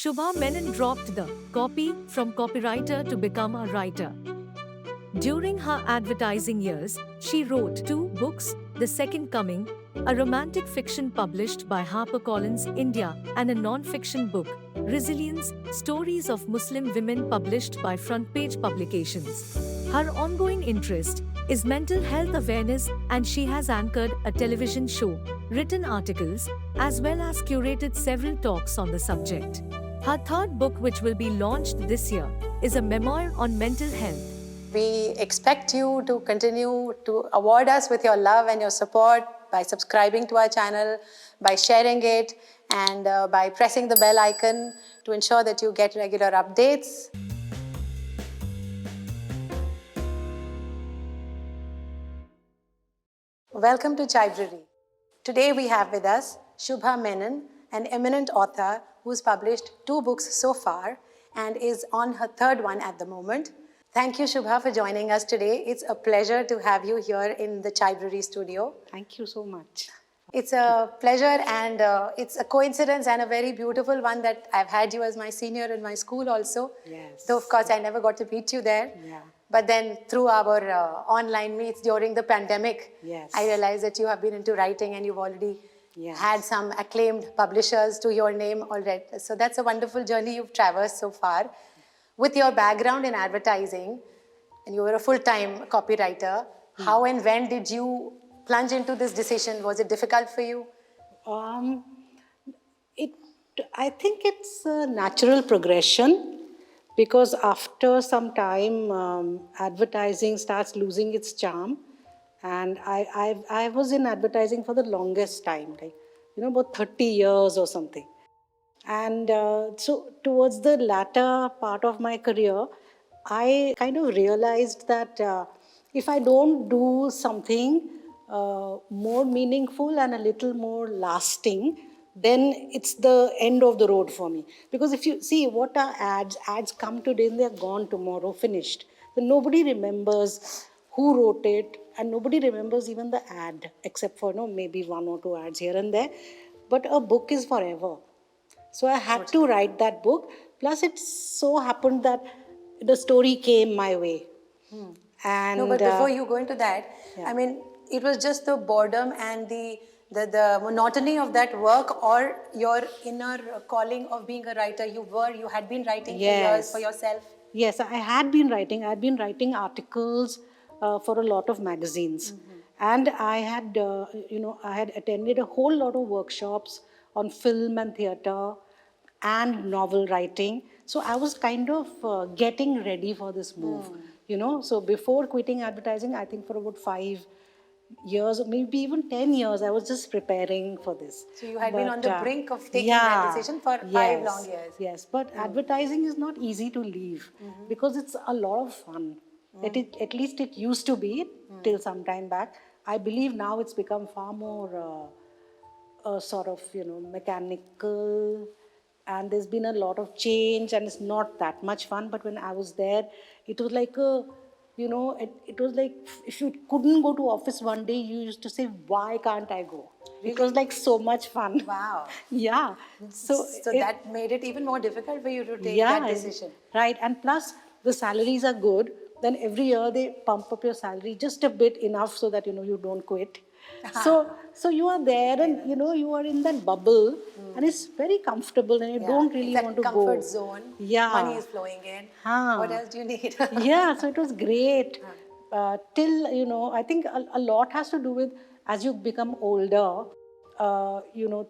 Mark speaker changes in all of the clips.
Speaker 1: Shubha Menon dropped the copy from copywriter to become a writer. During her advertising years, she wrote 2 books, The Second Coming, a romantic fiction published by Harper Collins India, and a non-fiction book, Resilience, Stories of Muslim Women published by FrontPage Publications. Her ongoing interest is mental health awareness, and she has anchored a television show, written articles, as well as curated several talks on the subject. Her third book, which will be launched this year, is a memoir on mental health.
Speaker 2: We expect you to continue to award us with your love and your support by subscribing to our channel, by sharing it, and by pressing the bell icon to ensure that you get regular updates. Welcome to Chaibrary. Today we have with us Shubha Menon, an eminent author who's published 2 books so far and is on her third one at the moment. Thank you, Shubha, for joining us today. It's a pleasure to have you here in the Chaibrary studio.
Speaker 3: Thank you so much.
Speaker 2: It's a pleasure, and it's a coincidence and a very beautiful one that I've had you as my senior in my school also.
Speaker 3: Yes.
Speaker 2: Though, of course, I never got to meet you there.
Speaker 3: Yeah.
Speaker 2: But then through our online meets during the pandemic,
Speaker 3: Yes.
Speaker 2: I realized that you have been into writing and you've already
Speaker 3: Yes.
Speaker 2: had some acclaimed publishers to your name already. So that's a wonderful journey you've traversed so far. With your background in advertising, and you were a full-time copywriter, how and when did you plunge into this decision? Was it difficult for you?
Speaker 3: I think it's a natural progression, because after some time, advertising starts losing its charm. And I was in advertising for the longest time, like, about 30 years or something. And so towards the latter part of my career, I kind of realized that if I don't do something more meaningful and a little more lasting, then it's the end of the road for me. Because if you see what are ads come today and they're gone tomorrow, finished. So nobody remembers who wrote it, and nobody remembers even the ad, except for maybe 1 or 2 ads here and there. But a book is forever. So I had to write that book. Plus it so happened that the story came my way. And
Speaker 2: No, but before you go into that,
Speaker 3: yeah.
Speaker 2: I mean, it was just the boredom and the monotony of that work, or your inner calling of being a writer. You had been writing for years for yourself.
Speaker 3: Yes, I had been writing. I had been writing articles for a lot of magazines. And I had, I had attended a whole lot of workshops on film and theatre and novel writing. So I was kind of getting ready for this move, So before quitting advertising, I think for about 5 years, or maybe even 10 years, I was just preparing for this.
Speaker 2: So you had been on the brink of taking that decision for 5 long years.
Speaker 3: Yes, but advertising is not easy to leave because it's a lot of fun. At least it used to be till some time back. I believe now it's become far more sort of, mechanical, and there's been a lot of change, and it's not that much fun. But when I was there, it was like it was like if you couldn't go to office one day, you used to say, why can't I go? Really? It was like so much fun.
Speaker 2: Wow.
Speaker 3: Yeah.
Speaker 2: So that made it even more difficult for you to take that decision.
Speaker 3: Right. And plus, the salaries are good. Then every year they pump up your salary just a bit, enough so that, you don't quit. So you are there, and, you are in that bubble, and it's very comfortable, and you don't really want to go.
Speaker 2: Comfort zone.
Speaker 3: Yeah.
Speaker 2: Money is flowing in. What else do you need?
Speaker 3: Yeah, so it was great. Till, I think a lot has to do with, as you become older,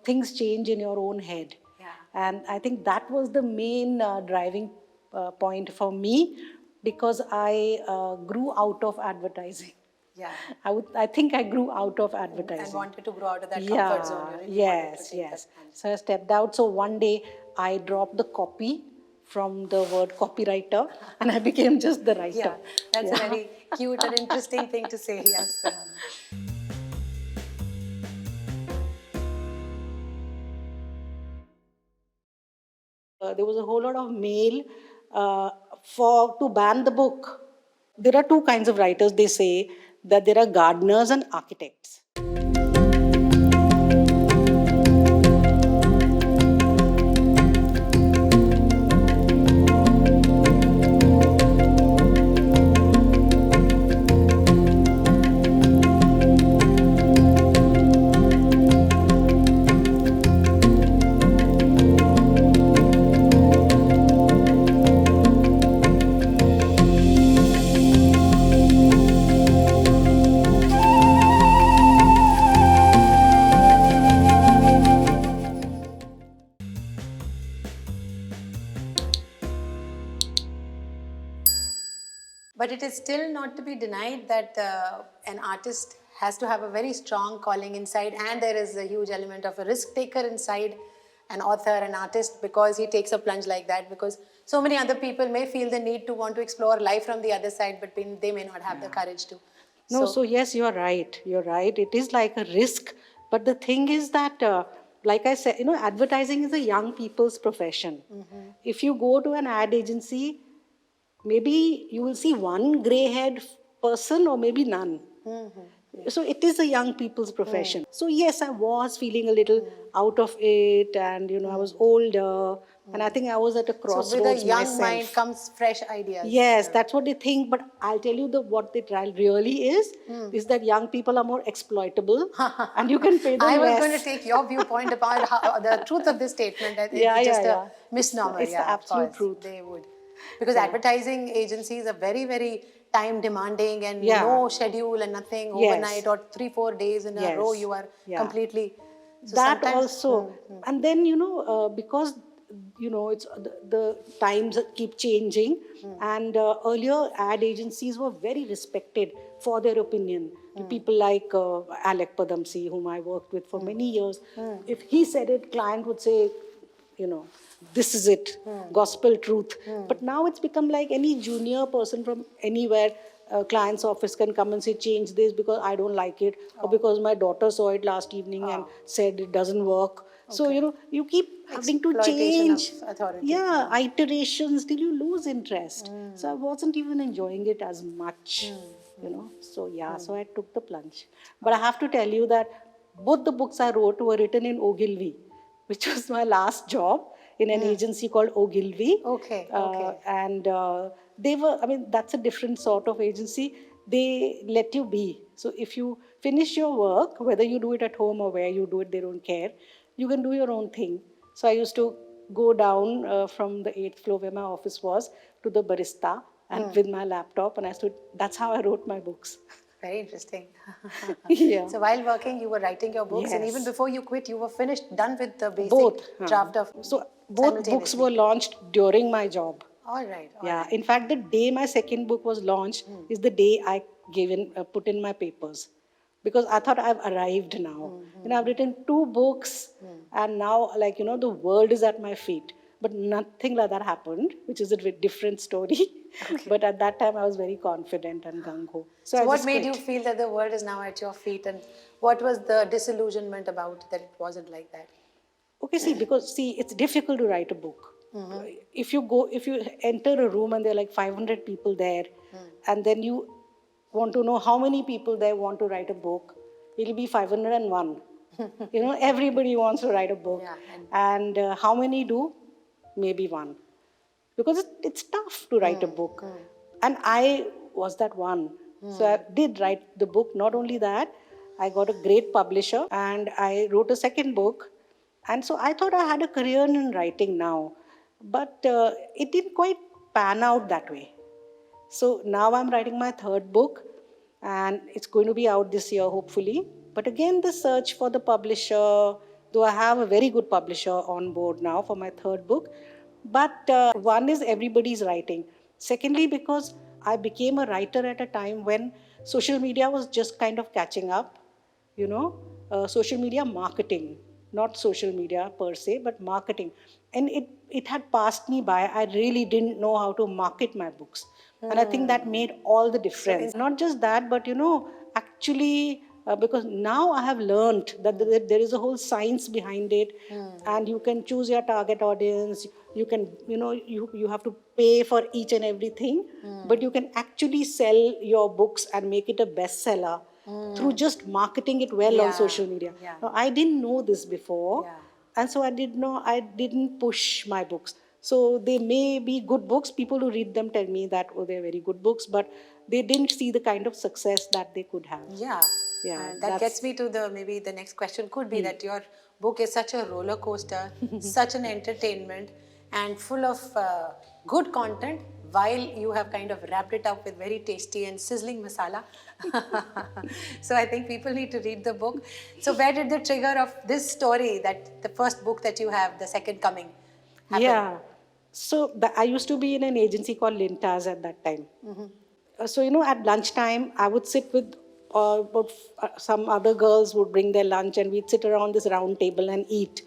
Speaker 3: things change in your own head.
Speaker 2: Yeah.
Speaker 3: And I think that was the main driving point for me, because I grew out of advertising.
Speaker 2: Yeah.
Speaker 3: I think I grew out of advertising.
Speaker 2: And wanted to grow out of that comfort zone. You really
Speaker 3: Yes. So I stepped out. So one day I dropped the copy from the word copywriter, and I became just the writer.
Speaker 2: Yeah, that's a very cute and interesting thing to say, yes.
Speaker 3: There was a whole lot of mail to ban the book. There are 2 kinds of writers, they say, that there are gardeners and architects.
Speaker 2: But it is still not to be denied that an artist has to have a very strong calling inside, and there is a huge element of a risk taker inside an author, an artist, because he takes a plunge like that. Because so many other people may feel the need to want to explore life from the other side, but they may not have the courage to.
Speaker 3: No, so yes, you're right. You're right. It is like a risk. But the thing is that, like I said, advertising is a young people's profession. If you go to an ad agency, maybe you will see one grey-haired person or maybe none. So it is a young people's profession. So yes, I was feeling a little out of it, and I was older, and I think I was at a crossroads
Speaker 2: So with a young
Speaker 3: myself.
Speaker 2: mind comes fresh ideas.
Speaker 3: Yes, that's what they think. But I'll tell you what the trial really is that young people are more exploitable, and you can pay them
Speaker 2: I was
Speaker 3: less.
Speaker 2: going to take your viewpoint about the truth of this statement. I think it's just a misnomer.
Speaker 3: It's the absolute truth.
Speaker 2: They would. Because advertising agencies are very, very time demanding, and no schedule and nothing overnight or 3-4 days in a row you are completely. So
Speaker 3: that also. And then, because, it's the times keep changing, and earlier ad agencies were very respected for their opinion. People like Alec Padamsi, whom I worked with for many years, if he said it, client would say, this is it, gospel truth. But now it's become like any junior person from anywhere, client's office can come and say, change this because I don't like it, or because my daughter saw it last evening and said it doesn't work. So, you keep having to change. Iterations till you lose interest. So I wasn't even enjoying it as much, So so I took the plunge. But I have to tell you that both the books I wrote were written in Ogilvy, which was my last job in an agency called Ogilvy. And they were, that's a different sort of agency. They let you be. So if you finish your work, whether you do it at home or where you do it, they don't care. You can do your own thing. So I used to go down from the 8th floor where my office was to the barista and with my laptop, and that's how I wrote my books.
Speaker 2: Very interesting.
Speaker 3: Yeah.
Speaker 2: So while working, you were writing your books, and even before you quit, you were done with the basic draft of.
Speaker 3: So both books were launched during my job.
Speaker 2: All right.
Speaker 3: In fact, the day my second book was launched is the day I put in my papers, because I thought I've arrived now. I've written 2 books, and now, the world is at my feet. But nothing like that happened, which is a different story. But at that time, I was very confident and gung-ho.
Speaker 2: So what made you feel that the world is now at your feet, and what was the disillusionment about that it wasn't like that?
Speaker 3: Okay, it's difficult to write a book. If you enter a room and there are like 500 people there, and then you want to know how many people there want to write a book, it'll be 501. Everybody wants to write a book. And how many do? Maybe 1. Because it's tough to write a book. And I was that one. So I did write the book. Not only that, I got a great publisher, and I wrote a second book. And so I thought I had a career in writing now. But it didn't quite pan out that way. So now I'm writing my third book, and it's going to be out this year, hopefully. But again, the search for the publisher, though I have a very good publisher on board now for my third book. But one is everybody's writing. Secondly, because I became a writer at a time when social media was just kind of catching up, social media marketing, not social media per se, but marketing. And it had passed me by. I really didn't know how to market my books. And I think that made all the difference. Not just that, but actually, because now I have learned that there is a whole science behind it, and you can choose your target audience. You can, you have to pay for each and everything, but you can actually sell your books and make it a bestseller through just marketing it well on social media. Now, I didn't know this before, and so I didn't push my books. So they may be good books. People who read them tell me that, they're very good books, but they didn't see the kind of success that they could have.
Speaker 2: And that gets me to maybe the next question could be that your book is such a roller coaster, such an entertainment, and full of good content, while you have kind of wrapped it up with very tasty and sizzling masala. So I think people need to read the book. So where did the trigger of this story, that the first book that you have, The Second Coming, happen?
Speaker 3: So I used to be in an agency called Lintas at that time. so, at lunchtime, I would sit with some other girls would bring their lunch, and we'd sit around this round table and eat.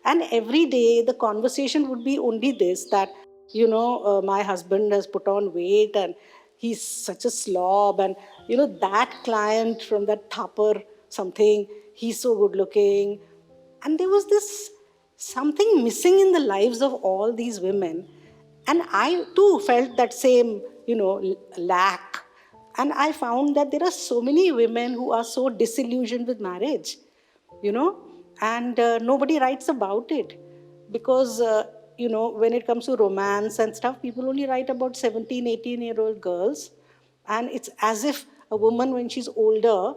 Speaker 3: And every day, the conversation would be only this, that, my husband has put on weight and he's such a slob. And, that client from that Thapar something, he's so good looking. And there was this something missing in the lives of all these women. And I too felt that same, lack. And I found that there are so many women who are so disillusioned with marriage, you know, and nobody writes about it. Because, when it comes to romance and stuff, people only write about 17, 18-year-old girls. And it's as if a woman, when she's older,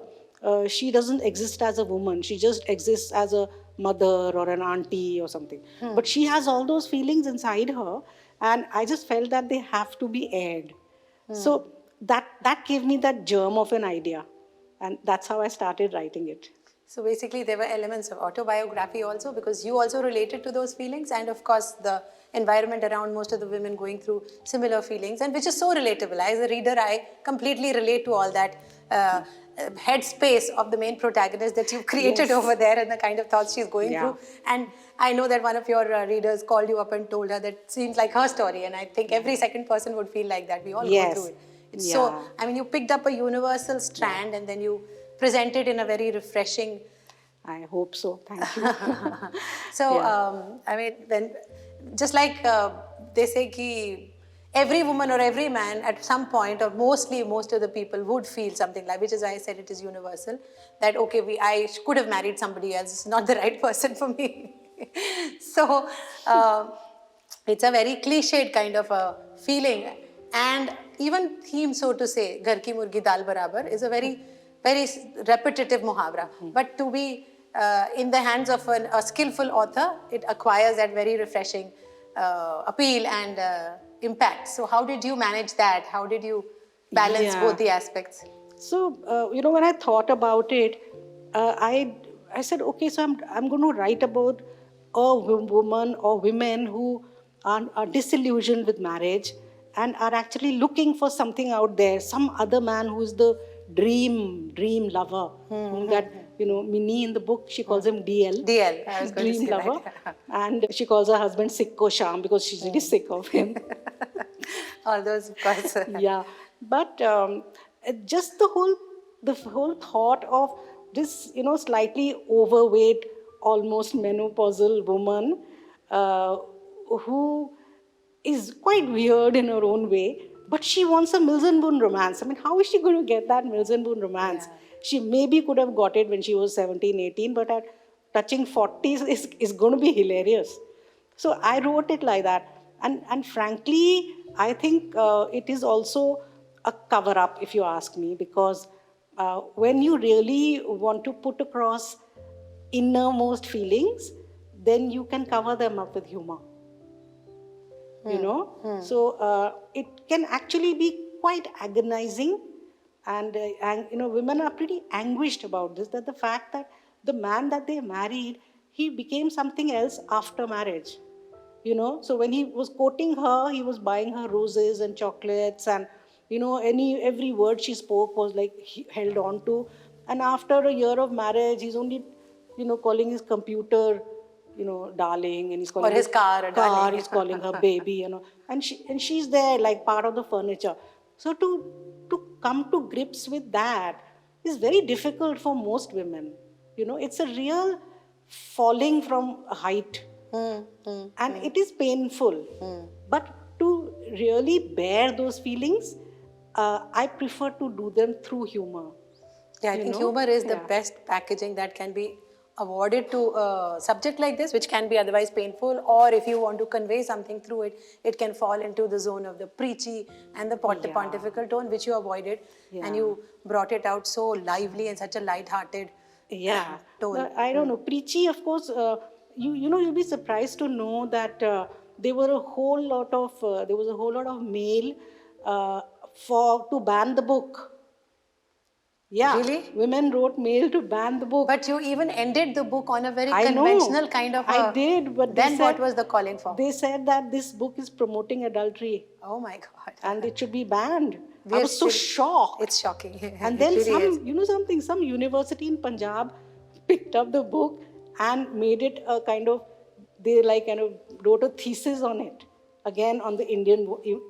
Speaker 3: she doesn't exist as a woman. She just exists as a mother or an auntie or something. But she has all those feelings inside her, and I just felt that they have to be aired. So that gave me that germ of an idea, and that's how I started writing it.
Speaker 2: So basically there were elements of autobiography also, because you also related to those feelings, and of course the environment around most of the women going through similar feelings, and which is so relatable. As a reader, I completely relate to all that headspace of the main protagonist that you've created over there, and the kind of thoughts she's going through. And I know that one of your readers called you up and told her that it seems like her story, and I think every second person would feel like that. We all go through it. It's so, I mean, you picked up a universal strand and then you presented in a very refreshing.
Speaker 3: I hope so. Thank you.
Speaker 2: So, I mean, when just like they say ki every woman or every man at some point, or mostly most of the people would feel something like, which is why I said it is universal, that okay, I could have married somebody else, it's not the right person for me. So, it's a very cliched kind of a feeling, and even theme, so to say, Ghar ki murgi dal barabar, is a very, very repetitive muhavra. But to be in the hands of a skillful author, it acquires that very refreshing appeal and impact. So how did you manage that? How did you balance both the aspects?
Speaker 3: So, when I thought about it, I said, okay, so I'm going to write about a woman or women who are disillusioned with marriage and are actually looking for something out there, some other man who's the dream lover. That, Minnie in the book, she calls him DL.
Speaker 2: DL, I was going
Speaker 3: dream
Speaker 2: to say
Speaker 3: lover.
Speaker 2: That.
Speaker 3: And she calls her husband Sikko Sham because she's really sick of him.
Speaker 2: All those, of course.
Speaker 3: Yeah, but just the whole thought of this, slightly overweight, almost menopausal woman who is quite weird in her own way, but she wants a Mills and Boon romance. I mean, how is she going to get that Mills and Boon romance? Yeah. She maybe could have got it when she was 17, 18, but at touching 40s is going to be hilarious. So I wrote it like that. And frankly, I think it is also a cover-up, if you ask me, because when you really want to put across innermost feelings, then you can cover them up with humor. So it can actually be quite agonizing, and women are pretty anguished about this, that the fact that the man that they married, he became something else after marriage. So when he was courting her, he was buying her roses and chocolates, and every word she spoke was like he held on to. And after a year of marriage, he's only calling his computer darling, and he's calling
Speaker 2: his car, darling.
Speaker 3: He's calling her baby, and she's there like part of the furniture. So to come to grips with that is very difficult for most women. It's a real falling from a height, and it is painful. But to really bear those feelings, I prefer to do them through humor.
Speaker 2: Yeah, I think humor is the best packaging that can be awarded to a subject like this, which can be otherwise painful, or if you want to convey something through it, it can fall into the zone of the preachy and the pontifical tone, which you avoided, and you brought it out so lively and such a light-hearted tone.
Speaker 3: I don't know, preachy, of course, you'll be surprised to know that there was a whole lot of mail to ban the book. Yeah.
Speaker 2: Really?
Speaker 3: Women wrote mail to ban the book.
Speaker 2: But you even ended the book on a very
Speaker 3: I
Speaker 2: conventional
Speaker 3: know.
Speaker 2: kind of
Speaker 3: I did, but
Speaker 2: then what was the calling for?
Speaker 3: They said that this book is promoting adultery
Speaker 2: Oh my God.
Speaker 3: and it should be banned.
Speaker 2: We
Speaker 3: I
Speaker 2: are
Speaker 3: was so
Speaker 2: still-
Speaker 3: shocked.
Speaker 2: It's shocking.
Speaker 3: And
Speaker 2: It
Speaker 3: then
Speaker 2: really is.
Speaker 3: some, you know something, some university in Punjab picked up the book and made it a kind of, they like kind of wrote a thesis on it, again on the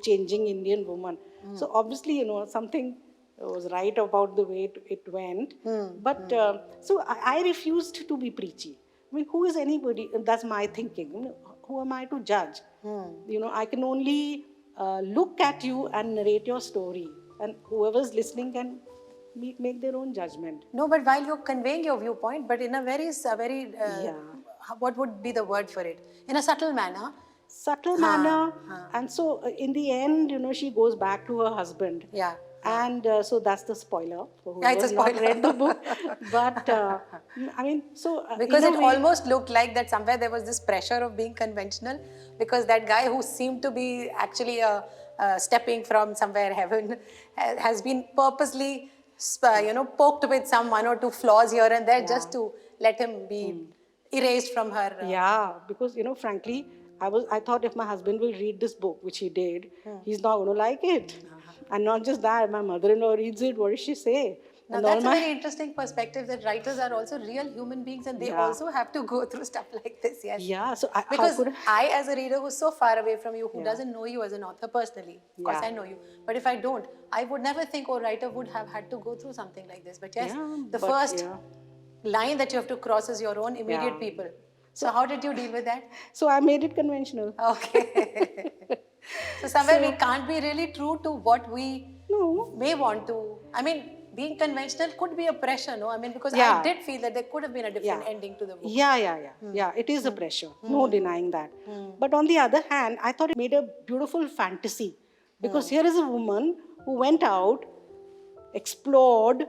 Speaker 3: changing Indian woman. So obviously, you know, something was right about the way it went. But so I refused to be preachy. I mean, who is anybody? That's my thinking. You know, who am I to judge? You know, I can only look at you and narrate your story, and whoever's listening can make their own judgment.
Speaker 2: No, but while you're conveying your viewpoint, but in a very,
Speaker 3: Yeah.
Speaker 2: what would be the word for it? In a subtle manner.
Speaker 3: Subtle manner. And so in the end, you know, she goes back to her husband.
Speaker 2: Yeah.
Speaker 3: And so that's the spoiler for
Speaker 2: Yeah, it's a
Speaker 3: whoever's not
Speaker 2: spoiler.
Speaker 3: read the book. But I mean, so
Speaker 2: Because
Speaker 3: in
Speaker 2: it
Speaker 3: a way,
Speaker 2: almost looked like that somewhere there was this pressure of being conventional, because that guy who seemed to be actually stepping from somewhere heaven has been purposely, poked with some one or two flaws here and there just to let him be erased from her.
Speaker 3: yeah, because you know, frankly, I thought if my husband will read this book, which he did, he's not going to like it. And not just that, my mother-in-law reads it. What does she say?
Speaker 2: Now
Speaker 3: And
Speaker 2: that's a very interesting perspective, that writers are also real human beings and they also have to go through stuff like this. Yes.
Speaker 3: Yeah. So
Speaker 2: Because I, as a reader who's so far away from you, who doesn't know you as an author personally, of course I know you, but if I don't, I would never think, oh, writer would have had to go through something like this. But yes, the first line that you have to cross is your own immediate people. So how did you deal with that?
Speaker 3: So I made it conventional.
Speaker 2: Okay. So somewhere we can't be really true to what we may want to. I mean, being conventional could be a pressure, no? I mean, because I did feel that there could have been a different ending to the book.
Speaker 3: Yeah, it is a pressure. No denying that. But on the other hand, I thought it made a beautiful fantasy. Because here is a woman who went out, explored,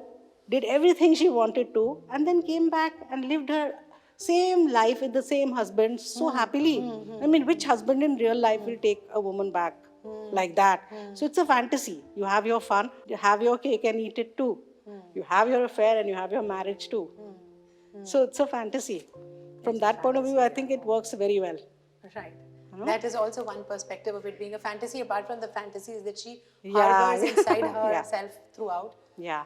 Speaker 3: did everything she wanted to, and then came back and lived her same life with the same husband so happily. I mean, which husband in real life will take a woman back like that? So it's a fantasy. You have your fun, you have your cake and eat it too. You have your affair and you have your marriage too. So it's a fantasy. From that point of view, I think it works very well.
Speaker 2: Right. That is also one perspective of it being a fantasy, apart from the fantasies that she harbors inside herself throughout.
Speaker 3: Yeah.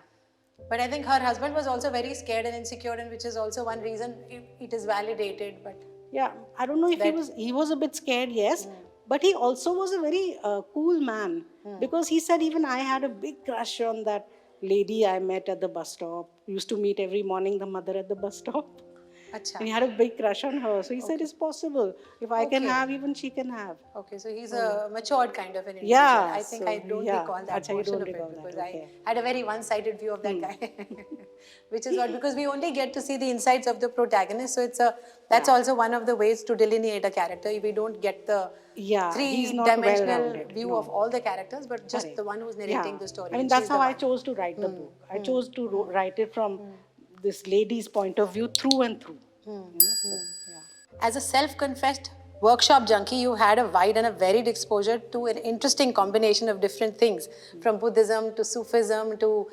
Speaker 2: But I think her husband was also very scared and insecure, and which is also one reason it is validated. But
Speaker 3: yeah, I don't know if he was a bit scared, yes, but he also was a very cool man, because he said, even I had a big crush on that lady I met at the bus stop. Used to meet every morning the mother at the bus stop.
Speaker 2: Achha.
Speaker 3: And he had a big crush on her. So he said, it's possible. If I can have, even she can have.
Speaker 2: Okay, so he's a matured kind of an individual.
Speaker 3: Yeah,
Speaker 2: I think I don't recall that portion of it, because I had a very one-sided view of that guy. Which is what, because we only get to see the insides of the protagonist. So it's that's also one of the ways to delineate a character. If we don't get the three-dimensional view of all the characters, but just the one who's narrating the story.
Speaker 3: I mean, that's how I chose to write the book. I chose to write it from this lady's point of view through and through.
Speaker 2: As a self-confessed workshop junkie, you had a wide and a varied exposure to an interesting combination of different things, from Buddhism to Sufism to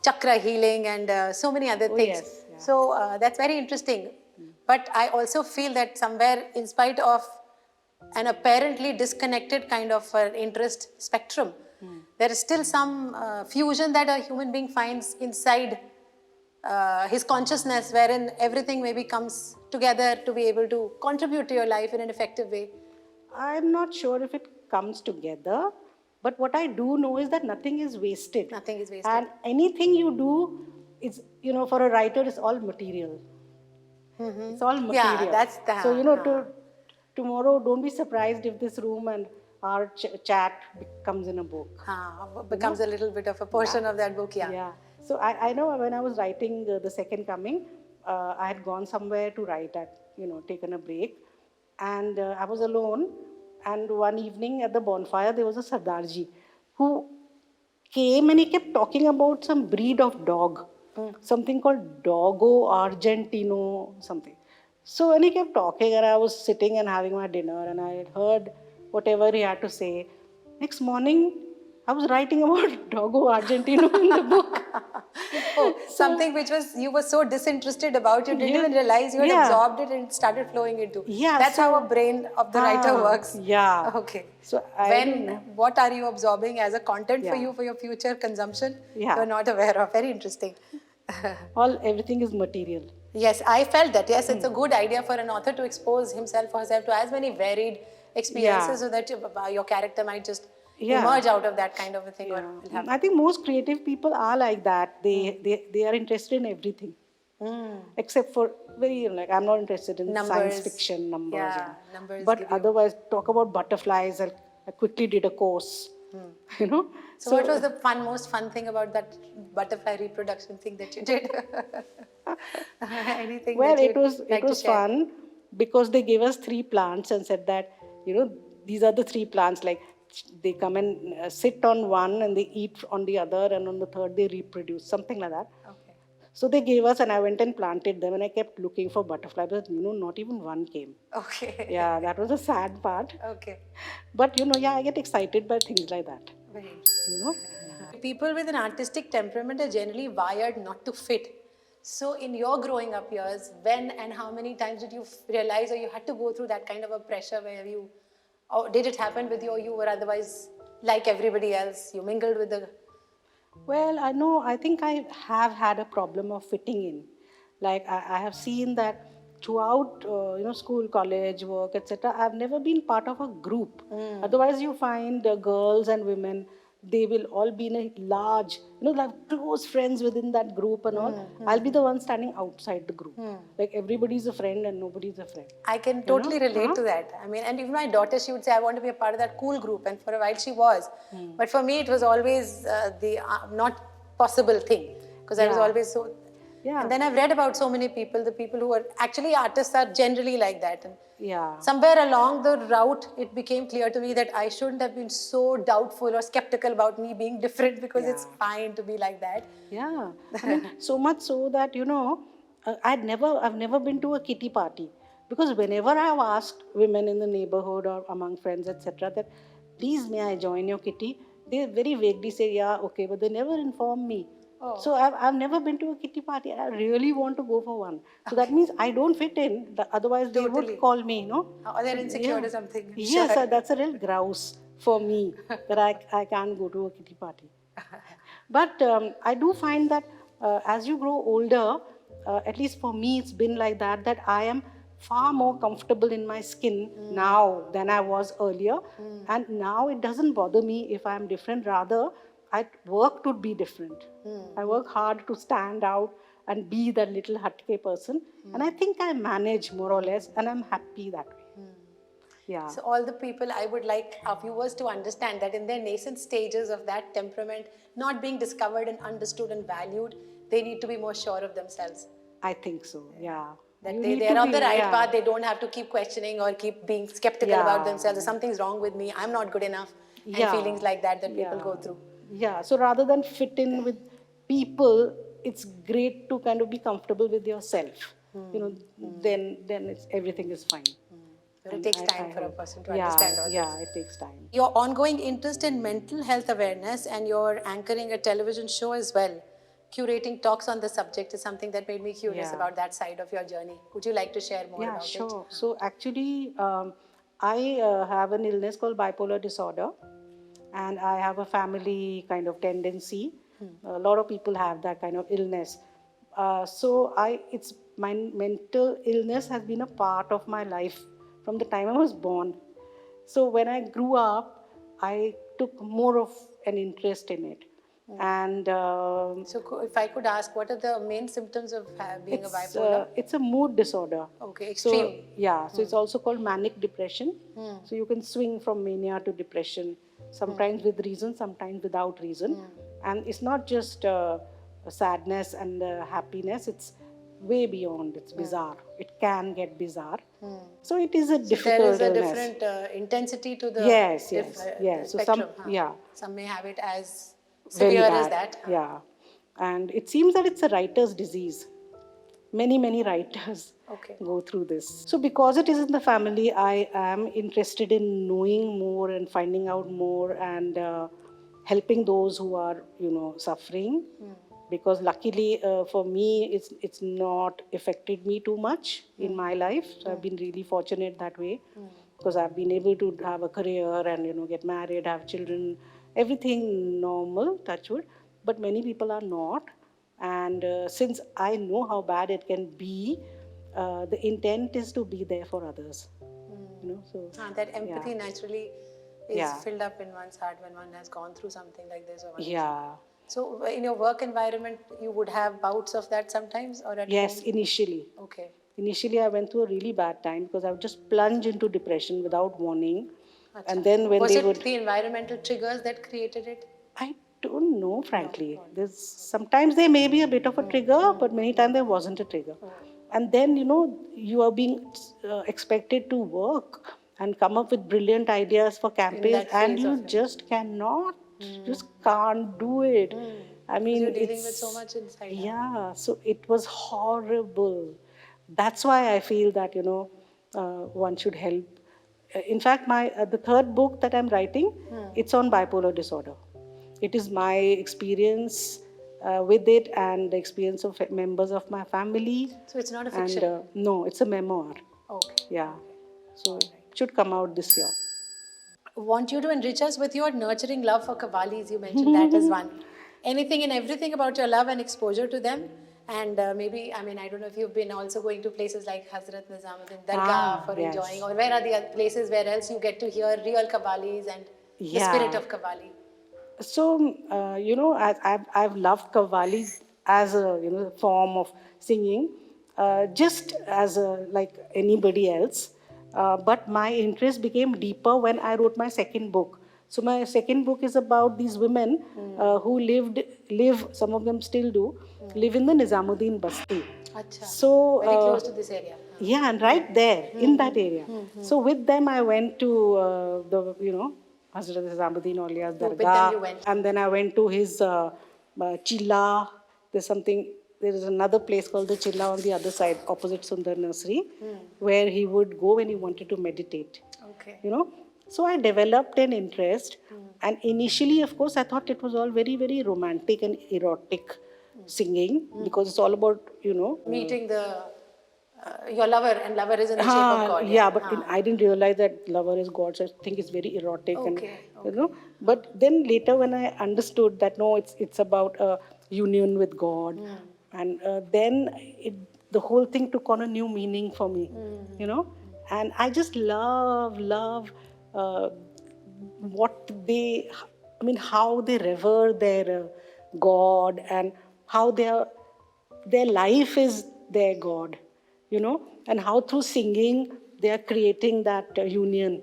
Speaker 2: chakra healing and so many other things. So that's very interesting. But I also feel that somewhere, in spite of an apparently disconnected kind of interest spectrum, there is still some fusion that a human being finds inside his consciousness, wherein everything maybe comes together to be able to contribute to your life in an effective way.
Speaker 3: I'm not sure if it comes together, but what I do know is that nothing is wasted.
Speaker 2: Nothing is wasted.
Speaker 3: And anything you do, it's, for a writer, it's all material. It's all material.
Speaker 2: Yeah, that's the...
Speaker 3: So, tomorrow, don't be surprised if this room and our chat comes in a book.
Speaker 2: Becomes a little bit of a portion of that book,
Speaker 3: Yeah. So I know when I was writing The Second Coming, I had gone somewhere to write taken a break. And I was alone. And one evening at the bonfire, there was a Sardarji who came and he kept talking about some breed of dog. Something called Dogo Argentino something. So when he kept talking and I was sitting and having my dinner and I had heard whatever he had to say, next morning I was writing about Dogo Argentino in the book.
Speaker 2: Oh, something which you were so disinterested about, you didn't even realize you had absorbed it and it started flowing into.
Speaker 3: Yeah,
Speaker 2: That's how a brain of the writer works.
Speaker 3: Yeah.
Speaker 2: Okay.
Speaker 3: So
Speaker 2: What are you absorbing as a content for
Speaker 3: Yeah.
Speaker 2: you for your future consumption?
Speaker 3: Yeah.
Speaker 2: You're not aware of. Very interesting.
Speaker 3: Everything is material.
Speaker 2: Yes, I felt that. Yes, it's a good idea for an author to expose himself or herself to as many varied experiences so that your character might just emerge out of that kind of a thing.
Speaker 3: Yeah.
Speaker 2: Or will happen.
Speaker 3: I think most creative people are like that. They are interested in everything. Except for like I'm not interested in science fiction numbers.
Speaker 2: Yeah, numbers.
Speaker 3: But otherwise, talk about butterflies. I quickly did a course. You know.
Speaker 2: So what was the most fun thing about that butterfly reproduction thing that you did? Anything?
Speaker 3: Well,
Speaker 2: that
Speaker 3: it was fun because they gave us 3 plants and said that, these are the 3 plants. Like they come and sit on one and they eat on the other, and on the third they reproduce, something like that.
Speaker 2: Okay.
Speaker 3: So they gave us, and I went and planted them, and I kept looking for butterflies, but not even one came.
Speaker 2: Okay.
Speaker 3: Yeah, that was a sad part.
Speaker 2: Okay.
Speaker 3: But I get excited by things like that.
Speaker 2: Very interesting. People with an artistic temperament are generally wired not to fit. So in your growing up years, when and how many times did you realize, or you had to go through that kind of a pressure where or did it happen with you, or you were otherwise like everybody else, you mingled with the...
Speaker 3: Well, I think I have had a problem of fitting in. Like I have seen that throughout, school, college, work, etc. I've never been part of a group. Otherwise, you find girls and women, they will all be in a large, like close friends within that group and all. I'll be the one standing outside the group. Like everybody's a friend and nobody's a friend.
Speaker 2: I can totally relate to that. I mean, and even my daughter, she would say, I want to be a part of that cool group. And for a while she was. But for me, it was always the not possible thing. Because I was always so...
Speaker 3: Yeah.
Speaker 2: And then I've read about so many people, the people who are actually artists are generally like that. And somewhere along the route, it became clear to me that I shouldn't have been so doubtful or skeptical about me being different, because it's fine to be like that.
Speaker 3: Yeah. I mean, so much so that, I've never been to a kitty party, because whenever I've asked women in the neighborhood or among friends, etc., that please may I join your kitty, they very vaguely say, yeah, okay, but they never inform me. Oh. So I've never been to a kitty party. I really want to go for one. So that means I don't fit in. Otherwise, they would call me,
Speaker 2: Or they're insecure or something.
Speaker 3: Yes, that's a real grouse for me that I can't go to a kitty party. But I do find that as you grow older, at least for me, it's been like that I am far more comfortable in my skin now than I was earlier. And now it doesn't bother me if I'm different. Rather, I work to be different. I work hard to stand out and be that little hatke person. And I think I manage more or less, and I'm happy that way. Yeah.
Speaker 2: So all the people, I would like our viewers to understand that in their nascent stages of that temperament, not being discovered and understood and valued, they need to be more sure of themselves.
Speaker 3: I think so, yeah.
Speaker 2: That they're on the right path, they don't have to keep questioning or keep being skeptical about themselves. Something's wrong with me, I'm not good enough, and feelings like that people go through.
Speaker 3: Yeah, so rather than fit in with people, it's great to kind of be comfortable with yourself. Then everything is fine.
Speaker 2: But it takes time for a person to understand all this.
Speaker 3: Yeah, it takes time.
Speaker 2: Your ongoing interest in mental health awareness, and you're anchoring a television show as well, curating talks on the subject, is something that made me curious about that side of your journey. Would you like to share more about it?
Speaker 3: Yeah, sure. So actually, I have an illness called bipolar disorder. And I have a family kind of tendency. A lot of people have that kind of illness. So my mental illness has been a part of my life from the time I was born. So when I grew up, I took more of an interest in it. And
Speaker 2: so if I could ask, what are the main symptoms of being a bipolar?
Speaker 3: It's a mood disorder.
Speaker 2: Okay, extreme.
Speaker 3: So it's also called manic depression. So you can swing from mania to depression, sometimes with reason, sometimes without reason. And it's not just sadness and happiness, it's way beyond. It's bizarre. It can get bizarre. So it is a difficult illness.
Speaker 2: There is a different intensity to the
Speaker 3: So
Speaker 2: spectrum. Some may have it as severe as that.
Speaker 3: Yeah. And it seems that it's a writer's disease. Many writers go through this. So because it is in the family, I am interested in knowing more and finding out more. And helping those who are, suffering. Because luckily for me, it's not affected me too much in my life. So I've been really fortunate that way, because I've been able to have a career and get married, have children, everything normal, touch wood. But many people are not, and since I know how bad it can be, the intent is to be there for others. So
Speaker 2: that empathy
Speaker 3: yeah.
Speaker 2: naturally is
Speaker 3: Yeah.
Speaker 2: filled up in one's heart when one has gone through something like this. Or one
Speaker 3: Yeah.
Speaker 2: So in your work environment, you would have bouts of that sometimes, or at
Speaker 3: Yes,
Speaker 2: home?
Speaker 3: initially.
Speaker 2: Okay.
Speaker 3: Initially, I went through a really bad time because I would just plunge into depression without warning.
Speaker 2: Acha.
Speaker 3: And then when
Speaker 2: was
Speaker 3: they
Speaker 2: it
Speaker 3: would...
Speaker 2: the environmental triggers that created it?
Speaker 3: I don't know, frankly. There's sometimes there may be a bit of a trigger, but many times there wasn't a trigger. And then, you are being expected to work and come up with brilliant ideas for campaigns, and you just cannot, just can't do it. I mean,
Speaker 2: you're dealing with so much inside.
Speaker 3: Yeah, so it was horrible. That's why I feel that, one should help. In fact, the third book that I'm writing, it's on bipolar disorder. It is my experience with it and the experience of members of my family.
Speaker 2: So it's not a fiction?
Speaker 3: And no, it's a memoir.
Speaker 2: Okay.
Speaker 3: Yeah. So it should come out this year.
Speaker 2: Want you to enrich us with your nurturing love for qawwalis. You mentioned that as one. Anything and everything about your love and exposure to them. And maybe, I don't know if you've been also going to places like Hazrat Nizamuddin Dargah for
Speaker 3: yes.
Speaker 2: enjoying, or where are the other places where else you get to hear real qawwalis and the spirit of qawwali?
Speaker 3: So, I've loved qawwali as a form of singing, just as like anybody else. But my interest became deeper when I wrote my second book. So my second book is about these women who live, some of them still do, live in the Nizamuddin Basti.
Speaker 2: Achha.
Speaker 3: So,
Speaker 2: very close to this area.
Speaker 3: Yeah, and right there, in that area. So with them I went to Hazrat Nizamuddin Aulia's Dargah. And then I went to his Chilla. There is another place called the Chilla on the other side, opposite Sundar Nursery, where he would go when he wanted to meditate.
Speaker 2: Okay.
Speaker 3: So I developed an interest. And initially, of course, I thought it was all very, very romantic and erotic singing, because it's all about,
Speaker 2: meeting your lover, and lover is in the shape of God.
Speaker 3: Yeah, but I didn't realize that lover is God, so I think it's very erotic.
Speaker 2: Okay,
Speaker 3: and But then later when I understood that no, it's about a union with God, and then the whole thing took on a new meaning for me, and I just love how they revere their God, and how their life is their God, and how through singing they are creating that union.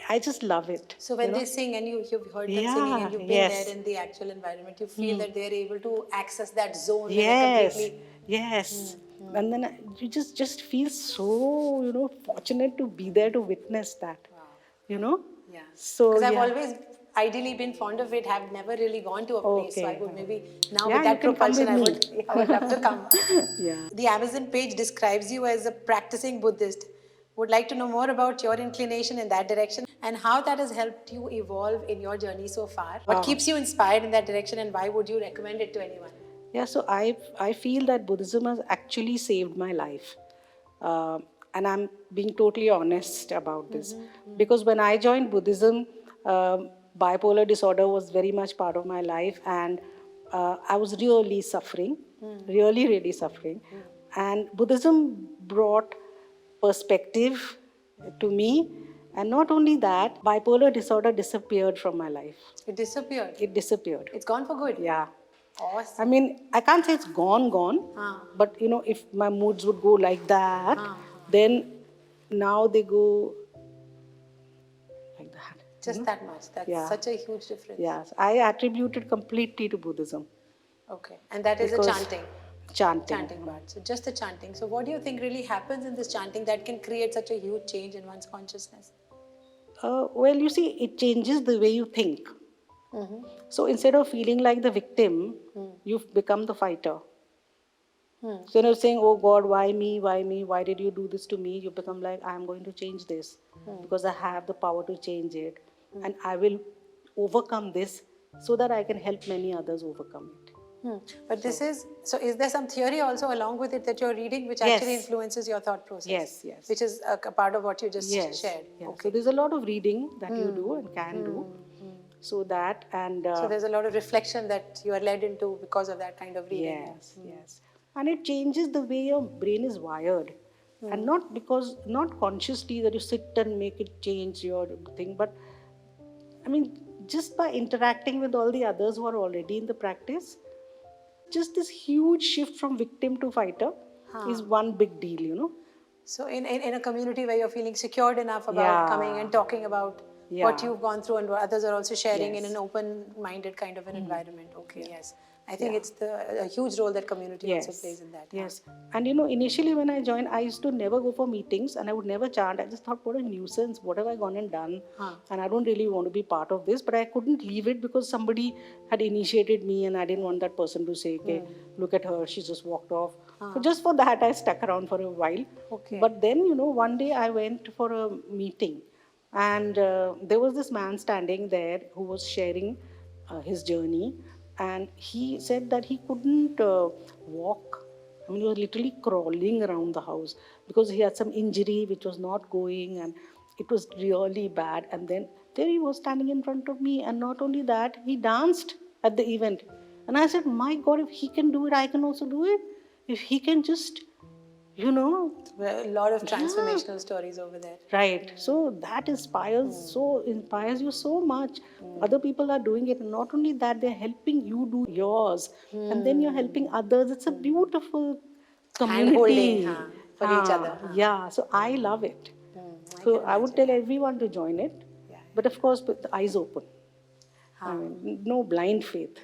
Speaker 3: I just love it.
Speaker 2: So when they sing and you've heard them singing and you've been there in the actual environment, you feel that they're able to access that zone completely.
Speaker 3: Yes. And then you just feel so, fortunate to be there to witness that.
Speaker 2: Yeah.
Speaker 3: So
Speaker 2: because I've always ideally been fond of it, have never really gone to a place. So I would maybe now with that propulsion I would love to come.
Speaker 3: Yeah.
Speaker 2: The Amazon page describes you as a practicing Buddhist. Would like to know more about your inclination in that direction and how that has helped you evolve in your journey so far. What keeps you inspired in that direction, and why would you recommend it to anyone?
Speaker 3: Yeah, so I feel that Buddhism has actually saved my life. And I'm being totally honest about this. Because when I joined Buddhism, bipolar disorder was very much part of my life, and I was really suffering, really suffering. And Buddhism brought perspective to me, and not only that, bipolar disorder disappeared from my life.
Speaker 2: It disappeared?
Speaker 3: It disappeared.
Speaker 2: It's gone for good?
Speaker 3: Yeah.
Speaker 2: Awesome.
Speaker 3: I can't say it's gone, but if my moods would go like that, then now they go like that.
Speaker 2: Just that much. That's such a huge difference.
Speaker 3: Yes, I attribute it completely to Buddhism.
Speaker 2: Okay, and that is a chanting.
Speaker 3: Chanting
Speaker 2: part. So just the chanting. So what do you think really happens in this chanting that can create such a huge change in one's consciousness?
Speaker 3: Well, you see, it changes the way you think. So instead of feeling like the victim, you've become the fighter. So instead of saying, oh God, why me, why did you do this to me? You become like, I'm going to change this because I have the power to change it. And I will overcome this so that I can help many others overcome it.
Speaker 2: But this is, so is there some theory also along with it that you're reading which
Speaker 3: Yes.
Speaker 2: actually influences your thought process?
Speaker 3: Yes, yes.
Speaker 2: Which is a part of what you just
Speaker 3: Yes.
Speaker 2: shared.
Speaker 3: Yeah.
Speaker 2: Okay.
Speaker 3: So there's a lot of reading that you do and can do. So that and
Speaker 2: So there's a lot of reflection that you are led into because of that kind of reading.
Speaker 3: yes, yes. And it changes the way your brain is wired. And not consciously that you sit and make it change your thing, but I mean, just by interacting with all the others who are already in the practice, just this huge shift from victim to fighter is one big deal, you know.
Speaker 2: So in a community where you're feeling secured enough about
Speaker 3: Yeah.
Speaker 2: coming and talking about what
Speaker 3: Yeah.
Speaker 2: you've gone through and what others are also sharing in
Speaker 3: Yes.
Speaker 2: an open-minded kind of an environment. Okay, yes. I think it's a huge role that community also plays in that.
Speaker 3: Yes. And you know, initially when I joined, I used to never go for meetings and I would never chant. I just thought, what a nuisance. What have I gone and done? And I don't really want to be part of this. But I couldn't leave it because somebody had initiated me and I didn't want that person to say, okay, look at her, she just walked off. So just for that, I stuck around for a while.
Speaker 2: Okay.
Speaker 3: But then, you know, one day I went for a meeting and there was this man standing there who was sharing his journey. And he said that he couldn't walk. I mean, he was literally crawling around the house because he had some injury which was not going and it was really bad. And then there he was standing in front of me. And not only that, he danced at the event. And I said, my God, if he can do it, I can also do it. If he can just, you know.
Speaker 2: A lot of transformational stories over there.
Speaker 3: Right. So that inspires you so much. Other people are doing it. And not only that, they're helping you do yours. And then you're helping others. It's a beautiful community.
Speaker 2: Hand-holding, for each other.
Speaker 3: Yeah. So I love it. So I would tell everyone to join it. But of course, with the eyes open. I mean, no blind faith.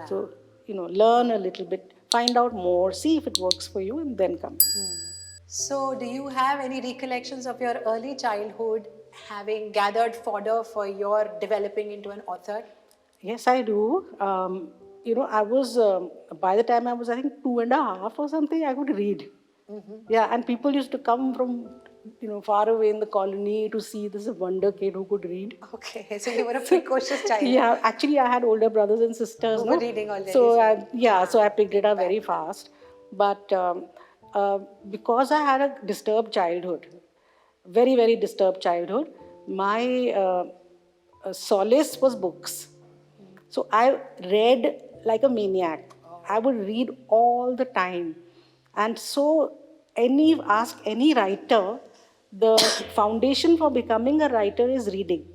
Speaker 3: So, you know, learn a little bit, find out more, see if it works for you, and then come.
Speaker 2: So do you have any recollections of your early childhood having gathered fodder for your developing into an author?
Speaker 3: Yes, I do. You know, I was, by the time I was, I think, 2.5 or something, I could read. Yeah, and people used to come from, you know, far away in the colony to see this wonder kid who could read.
Speaker 2: Okay, so you were a precocious child.
Speaker 3: Yeah, actually, I had older brothers and sisters.
Speaker 2: Who were reading already.
Speaker 3: So, I picked it up very fast. But because I had a disturbed childhood, very, very disturbed childhood, my solace was books. So I read like a maniac. I would read all the time. And so ask any writer, the foundation for becoming a writer is reading.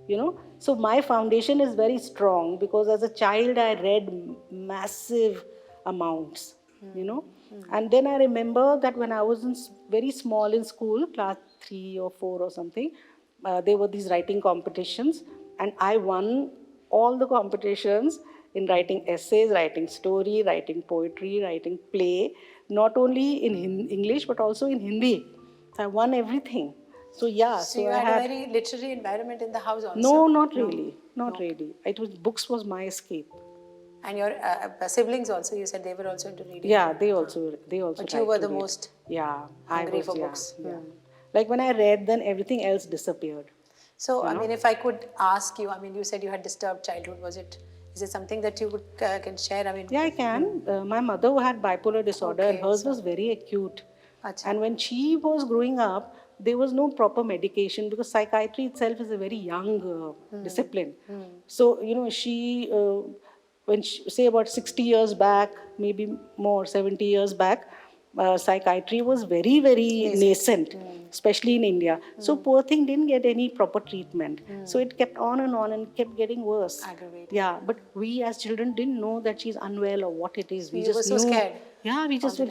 Speaker 3: You know, so my foundation is very strong because as a child I read massive amounts, you know. And then I remember that when I was very small in school, class 3 or 4 or something, there were these writing competitions and I won all the competitions in writing essays, writing story, writing poetry, writing play, not only in English but also in Hindi. So I won everything. So yeah,
Speaker 2: so you had a very literary environment in the house also?
Speaker 3: No, not really. Not really. Books was my escape.
Speaker 2: And your siblings also, you said they were also into reading?
Speaker 3: Yeah, they also
Speaker 2: But you were the most
Speaker 3: hungry
Speaker 2: for books.
Speaker 3: Yeah. Like when I read, then everything else disappeared.
Speaker 2: So, I mean, if I could ask you, I mean, you said you had disturbed childhood. Is it something that you can share? I mean,
Speaker 3: yeah, I can. My mother had bipolar disorder and hers was very acute.
Speaker 2: Achha.
Speaker 3: And when she was growing up, there was no proper medication because psychiatry itself is a very young discipline. So, you know, say about 60 years back, maybe more, 70 years back, psychiatry was very, very nascent, especially in India. So poor thing didn't get any proper treatment. So it kept on and kept getting worse.
Speaker 2: Aggravated.
Speaker 3: Yeah, but we as children didn't know that she's unwell or what it is.
Speaker 2: We just were so scared.
Speaker 3: Yeah, we just were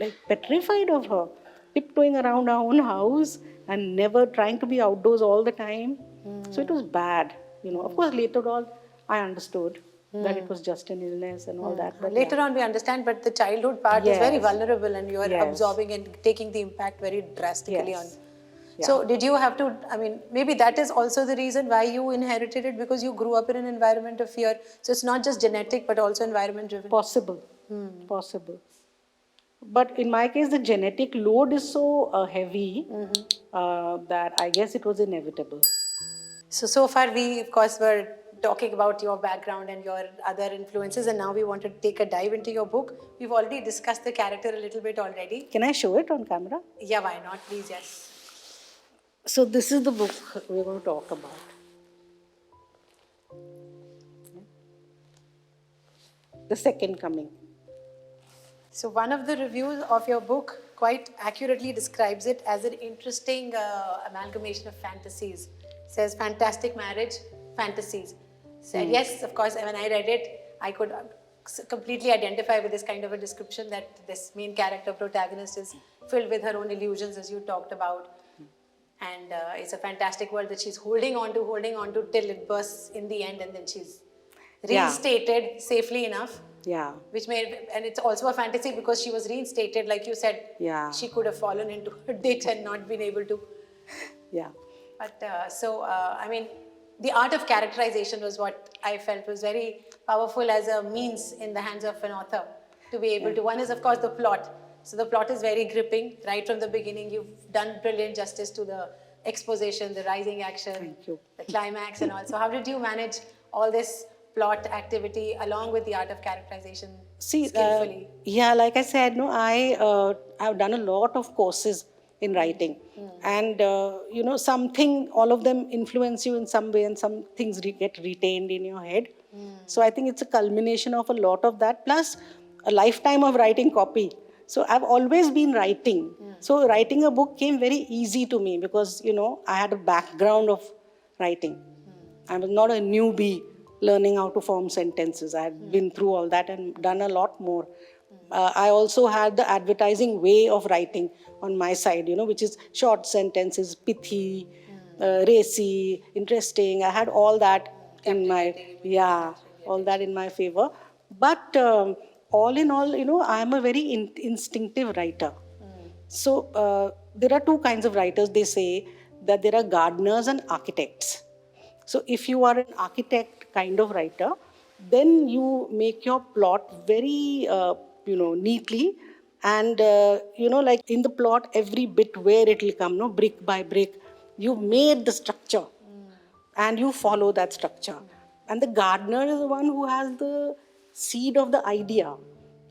Speaker 3: like petrified of her, tiptoeing around our own house and never trying to be outdoors all the time. So it was bad, you know. Of course, later on, I understood that it was just an illness and all that. But
Speaker 2: later on we understand, but the childhood part is very vulnerable and you are absorbing and taking the impact very drastically on. So did you have to, I mean, maybe that is also the reason why you inherited it, because you grew up in an environment of fear. So it's not just genetic, but also environment driven.
Speaker 3: Possible. But in my case, the genetic load is so heavy that I guess it was inevitable.
Speaker 2: So far we, of course, were talking about your background and your other influences, and now we want to take a dive into your book. We've already discussed the character a little bit already.
Speaker 3: Can I show it on camera?
Speaker 2: Yeah, why not? Please, yes.
Speaker 3: So this is the book we're going to talk about. The Second Coming.
Speaker 2: So one of the reviews of your book quite accurately describes it as an interesting amalgamation of fantasies. It says fantastic marriage, fantasies. Said yes, of course, when I read it, I could completely identify with this kind of a description that this main character protagonist is filled with her own illusions, as you talked about. And it's a fantastic world that she's holding on to till it bursts in the end, and then she's reinstated safely enough.
Speaker 3: Yeah.
Speaker 2: Which made, and it's also a fantasy because she was reinstated, like you said.
Speaker 3: Yeah.
Speaker 2: She could have fallen into a ditch and not been able to.
Speaker 3: Yeah.
Speaker 2: But I mean, the art of characterization was what I felt was very powerful as a means in the hands of an author to be able to. One is, of course, the plot. So the plot is very gripping right from the beginning. You've done brilliant justice to the exposition, the rising action, the climax, and all. So how did you manage all this plot activity along with the art of characterization skillfully?
Speaker 3: Like I said, I've done a lot of courses in writing, and something, all of them influence you in some way, and some things get retained in your head. So I think it's a culmination of a lot of that, plus a lifetime of writing copy. So I've always been writing. So writing a book came very easy to me because, I had a background of writing. I was not a newbie learning how to form sentences. I had been through all that and done a lot more. I also had the advertising way of writing on my side, which is short sentences, pithy, racy, interesting. I had all that in my, all that in my favor. But all in all, I'm a very instinctive writer. So there are two kinds of writers. They say that there are gardeners and architects. So if you are an architect kind of writer, then you make your plot very, neatly. And, like in the plot, every bit where it will come, brick by brick, you've made the structure and you follow that structure. And the gardener is the one who has the seed of the idea,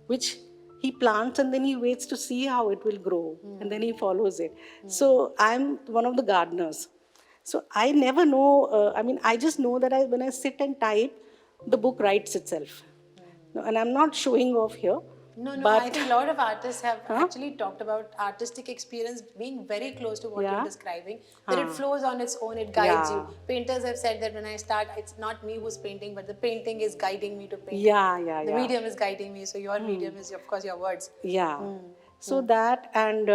Speaker 3: which he plants and then he waits to see how it will grow and then he follows it. So I'm one of the gardeners. So I never know, I just know that when I sit and type, the book writes itself. And I'm not showing off here.
Speaker 2: No, I think a lot of artists have actually talked about artistic experience being very close to what you're describing, that it flows on its own, it guides you. Painters have said that when I start, it's not me who's painting, but the painting is guiding me to paint. The medium is guiding me, so your medium is, of course, your words. So that, and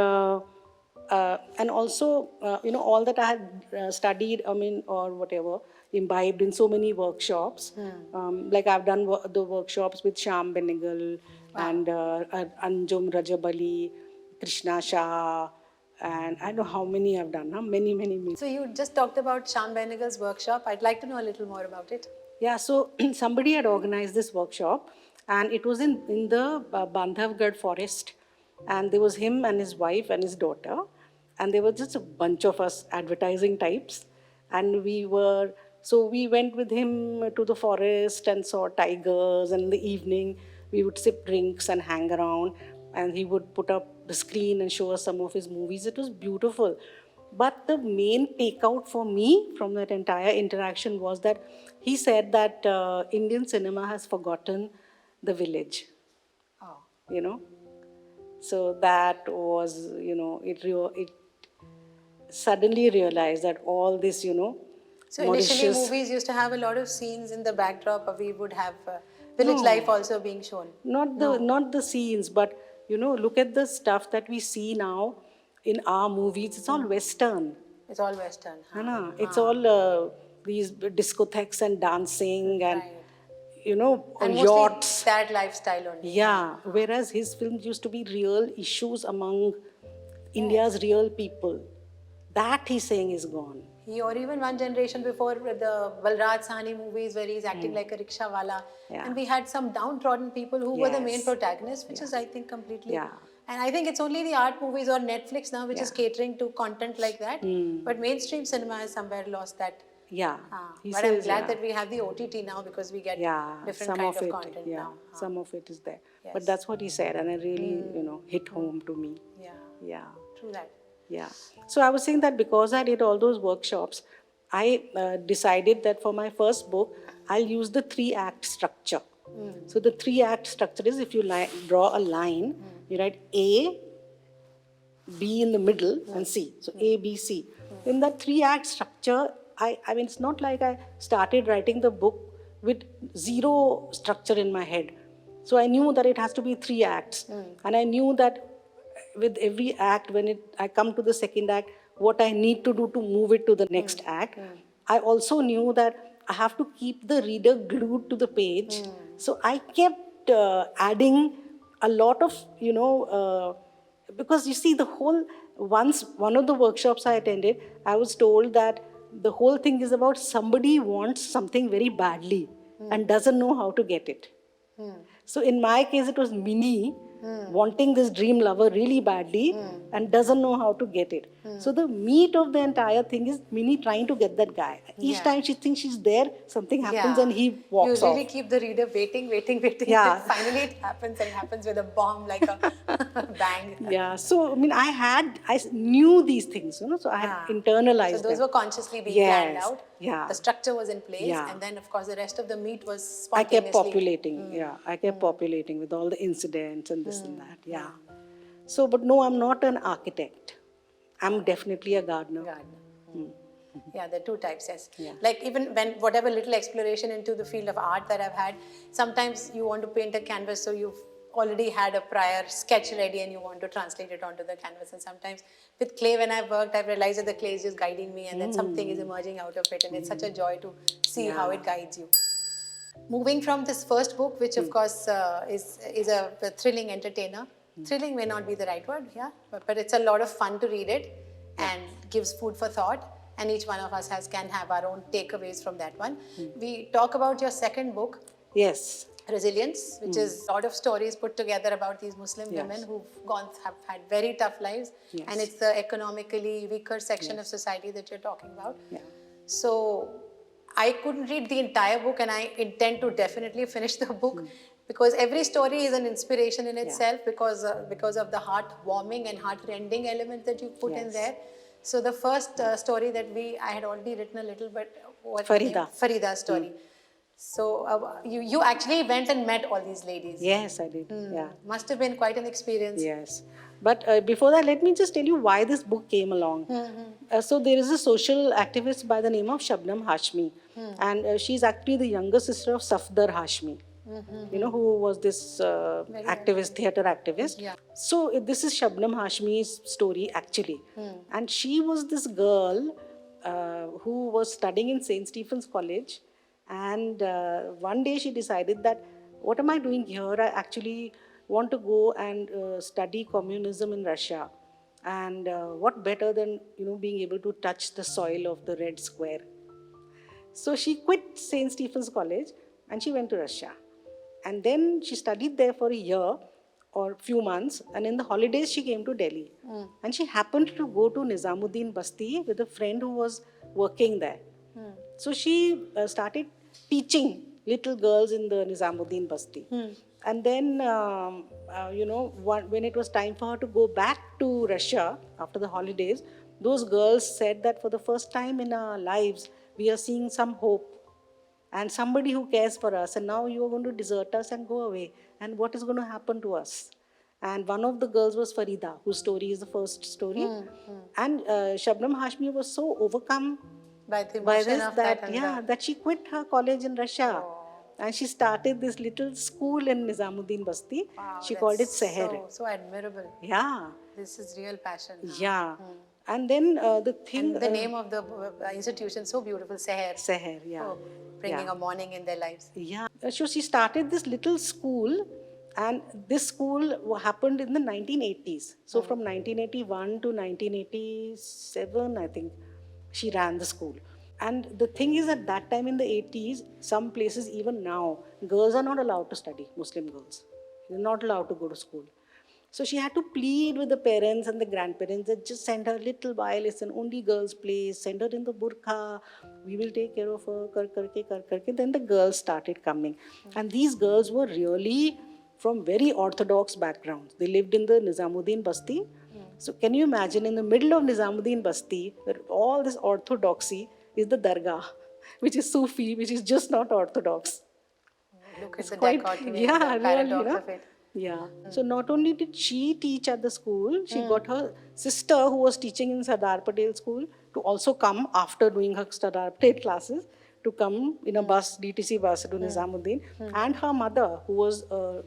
Speaker 2: also, all that I had studied, or whatever, imbibed in so many workshops. Like I've done the workshops with Shyam Benegal and Anjum Rajabali, Krishna Shah, and I don't know how many I've done, many. So you just talked about Shyam Benegal's workshop. I'd like to know a little more about it.
Speaker 3: Yeah, so somebody had organized this workshop and it was in the Bandhavgarh forest, and there was him and his wife and his daughter, and there were just a bunch of us advertising types, and we went with him to the forest and saw tigers, and in the evening we would sip drinks and hang around, and he would put up the screen and show us some of his movies. It was beautiful. But the main takeout for me from that entire interaction was that he said that Indian cinema has forgotten the village. So that was, it suddenly realized that all this,
Speaker 2: So initially movies used to have a lot of scenes in the backdrop, or we would have village life also being shown.
Speaker 3: Not the scenes, but look at the stuff that we see now in our movies. It's all Western.
Speaker 2: It's all Western.
Speaker 3: It's all these discotheques and dancing and
Speaker 2: and
Speaker 3: yachts.
Speaker 2: That lifestyle only.
Speaker 3: Yeah, whereas his films used to be real issues among India's real people. That he's saying is gone.
Speaker 2: Or even one generation before, the Balraj Sahni movies where he's acting like a rickshawala. And we had some downtrodden people who were the main protagonists, which is, I think, completely... And I think it's only the art movies or Netflix now which is catering to content like that. But mainstream cinema has somewhere lost that
Speaker 3: Yeah. He
Speaker 2: But I'm
Speaker 3: says,
Speaker 2: glad
Speaker 3: yeah.
Speaker 2: that we have the OTT now because we get
Speaker 3: Yeah,
Speaker 2: different
Speaker 3: some
Speaker 2: kind
Speaker 3: of
Speaker 2: of
Speaker 3: it,
Speaker 2: content
Speaker 3: yeah,
Speaker 2: now.
Speaker 3: some of it is there.
Speaker 2: Yes.
Speaker 3: But that's what he said, and it really, hit home to me.
Speaker 2: Yeah.
Speaker 3: Yeah,
Speaker 2: True that.
Speaker 3: yeah. So I was saying that because I did all those workshops, I decided that for my first book, I'll use the 3-act structure. So the 3-act structure is, if you draw a line, you write A, B in the middle, and C. So A, B, C. In that 3-act structure, I mean, it's not like I started writing the book with zero structure in my head. So I knew that it has to be 3 acts. And I knew that with every act, when I come to the second act, what I need to do to move it to the next act. I also knew that I have to keep the reader glued to the page. So I kept adding a lot of, because you see, once one of the workshops I attended, I was told that the whole thing is about somebody wants something very badly and doesn't know how to get it. So in my case, it was Minnie wanting this dream lover really badly and doesn't know how to get it. So the meat of the entire thing is Minnie trying to get that guy. Each time she thinks she's there, something happens and he walks
Speaker 2: You really
Speaker 3: off.
Speaker 2: keep the reader waiting.
Speaker 3: Yeah.
Speaker 2: And finally it happens, and happens with a bomb, like a bang.
Speaker 3: Yeah, so I mean, I knew these things, so I had internalized
Speaker 2: So those
Speaker 3: them.
Speaker 2: were consciously being planned
Speaker 3: Yes,
Speaker 2: out.
Speaker 3: yeah.
Speaker 2: The structure was in place,
Speaker 3: Yeah.
Speaker 2: and then of course the rest of the meat was
Speaker 3: I
Speaker 2: spontaneously.
Speaker 3: kept populating, I kept populating with all the incidents and this and that, yeah. So, but no, I'm not an architect. I'm definitely a gardener.
Speaker 2: Yeah, there are 2 types, yes.
Speaker 3: Yeah.
Speaker 2: Like even when whatever little exploration into the field of art that I've had, sometimes you want to paint a canvas, so you've already had a prior sketch ready and you want to translate it onto the canvas. And sometimes with clay, when I've worked, I've realized that the clay is just guiding me, and then something is emerging out of it, and it's such a joy to see how it guides you. Moving from this first book, which of course is a thrilling entertainer. Thrilling may not be the right word, yeah, but it's a lot of fun to read it and gives food for thought. And each one of us can have our own takeaways from that one. We talk about your second book,
Speaker 3: Yes.
Speaker 2: Resilience, which is a lot of stories put together about these Muslim women who've have had very tough lives.
Speaker 3: Yes.
Speaker 2: And it's the economically weaker section of society that you're talking about.
Speaker 3: Yeah.
Speaker 2: So I couldn't read the entire book, and I intend to definitely finish the book because every story is an inspiration in itself because of the heartwarming and heart-rending element that you put in there. So the first story that I had already written a little bit. Farida's story. So you actually went and met all these ladies.
Speaker 3: Yes, I did. Yeah.
Speaker 2: Must have been quite an experience.
Speaker 3: Yes. But before that, let me just tell you why this book came along. So there is a social activist by the name of Shabnam Hashmi. And she's actually the younger sister of Safdar Hashmi. Who was this activist, theatre activist.
Speaker 2: Yeah.
Speaker 3: So this is Shabnam Hashmi's story actually. And she was this girl who was studying in St. Stephen's College. And one day she decided that, what am I doing here? I actually want to go and study communism in Russia. And what better than, being able to touch the soil of the Red Square. So she quit St. Stephen's College and she went to Russia. And then she studied there for a year or few months, and in the holidays she came to Delhi. And she happened to go to Nizamuddin Basti with a friend who was working there. So she started teaching little girls in the Nizamuddin Basti. And then, when it was time for her to go back to Russia after the holidays, those girls said that for the first time in our lives, we are seeing some hope and somebody who cares for us, and now you are going to desert us and go away, and what is going to happen to us? And one of the girls was Farida, whose story is the first story. And Shabnam Hashmi was so overcome
Speaker 2: By the
Speaker 3: by
Speaker 2: emotion
Speaker 3: this
Speaker 2: of that, and
Speaker 3: that she quit her college in Russia. And she started this little school in Nizamuddin Basti.
Speaker 2: Wow,
Speaker 3: She called it
Speaker 2: that's
Speaker 3: Seher.
Speaker 2: So admirable.
Speaker 3: Yeah,
Speaker 2: This is real passion.
Speaker 3: yeah. And then the thing...
Speaker 2: And the name of the institution, so beautiful, Seher.
Speaker 3: Seher, yeah.
Speaker 2: Oh, bringing a morning in their lives.
Speaker 3: Yeah. So she started this little school, and this school happened in the 1980s. So from 1981 to 1987, I think, she ran the school. And the thing is, at that time in the 80s, some places even now, girls are not allowed to study, Muslim girls. They're not allowed to go to school. So she had to plead with the parents and the grandparents that just send her little while, it's an only girl's place, send her in the burqa, we will take care of her, kar karke. Then the girls started coming. And these girls were really from very orthodox backgrounds. They lived in the Nizamuddin Basti. So can you imagine, in the middle of Nizamuddin Basti, where all this orthodoxy is the dargah, which is Sufi, which is just not orthodox.
Speaker 2: Look at the dichotomy, the paradox of it.
Speaker 3: Yeah. So not only did she teach at the school, she got her sister who was teaching in Sardar Patel school to also come after doing her Sardar Patel classes, to come in a bus, DTC bus to Nizamuddin, and her mother who was a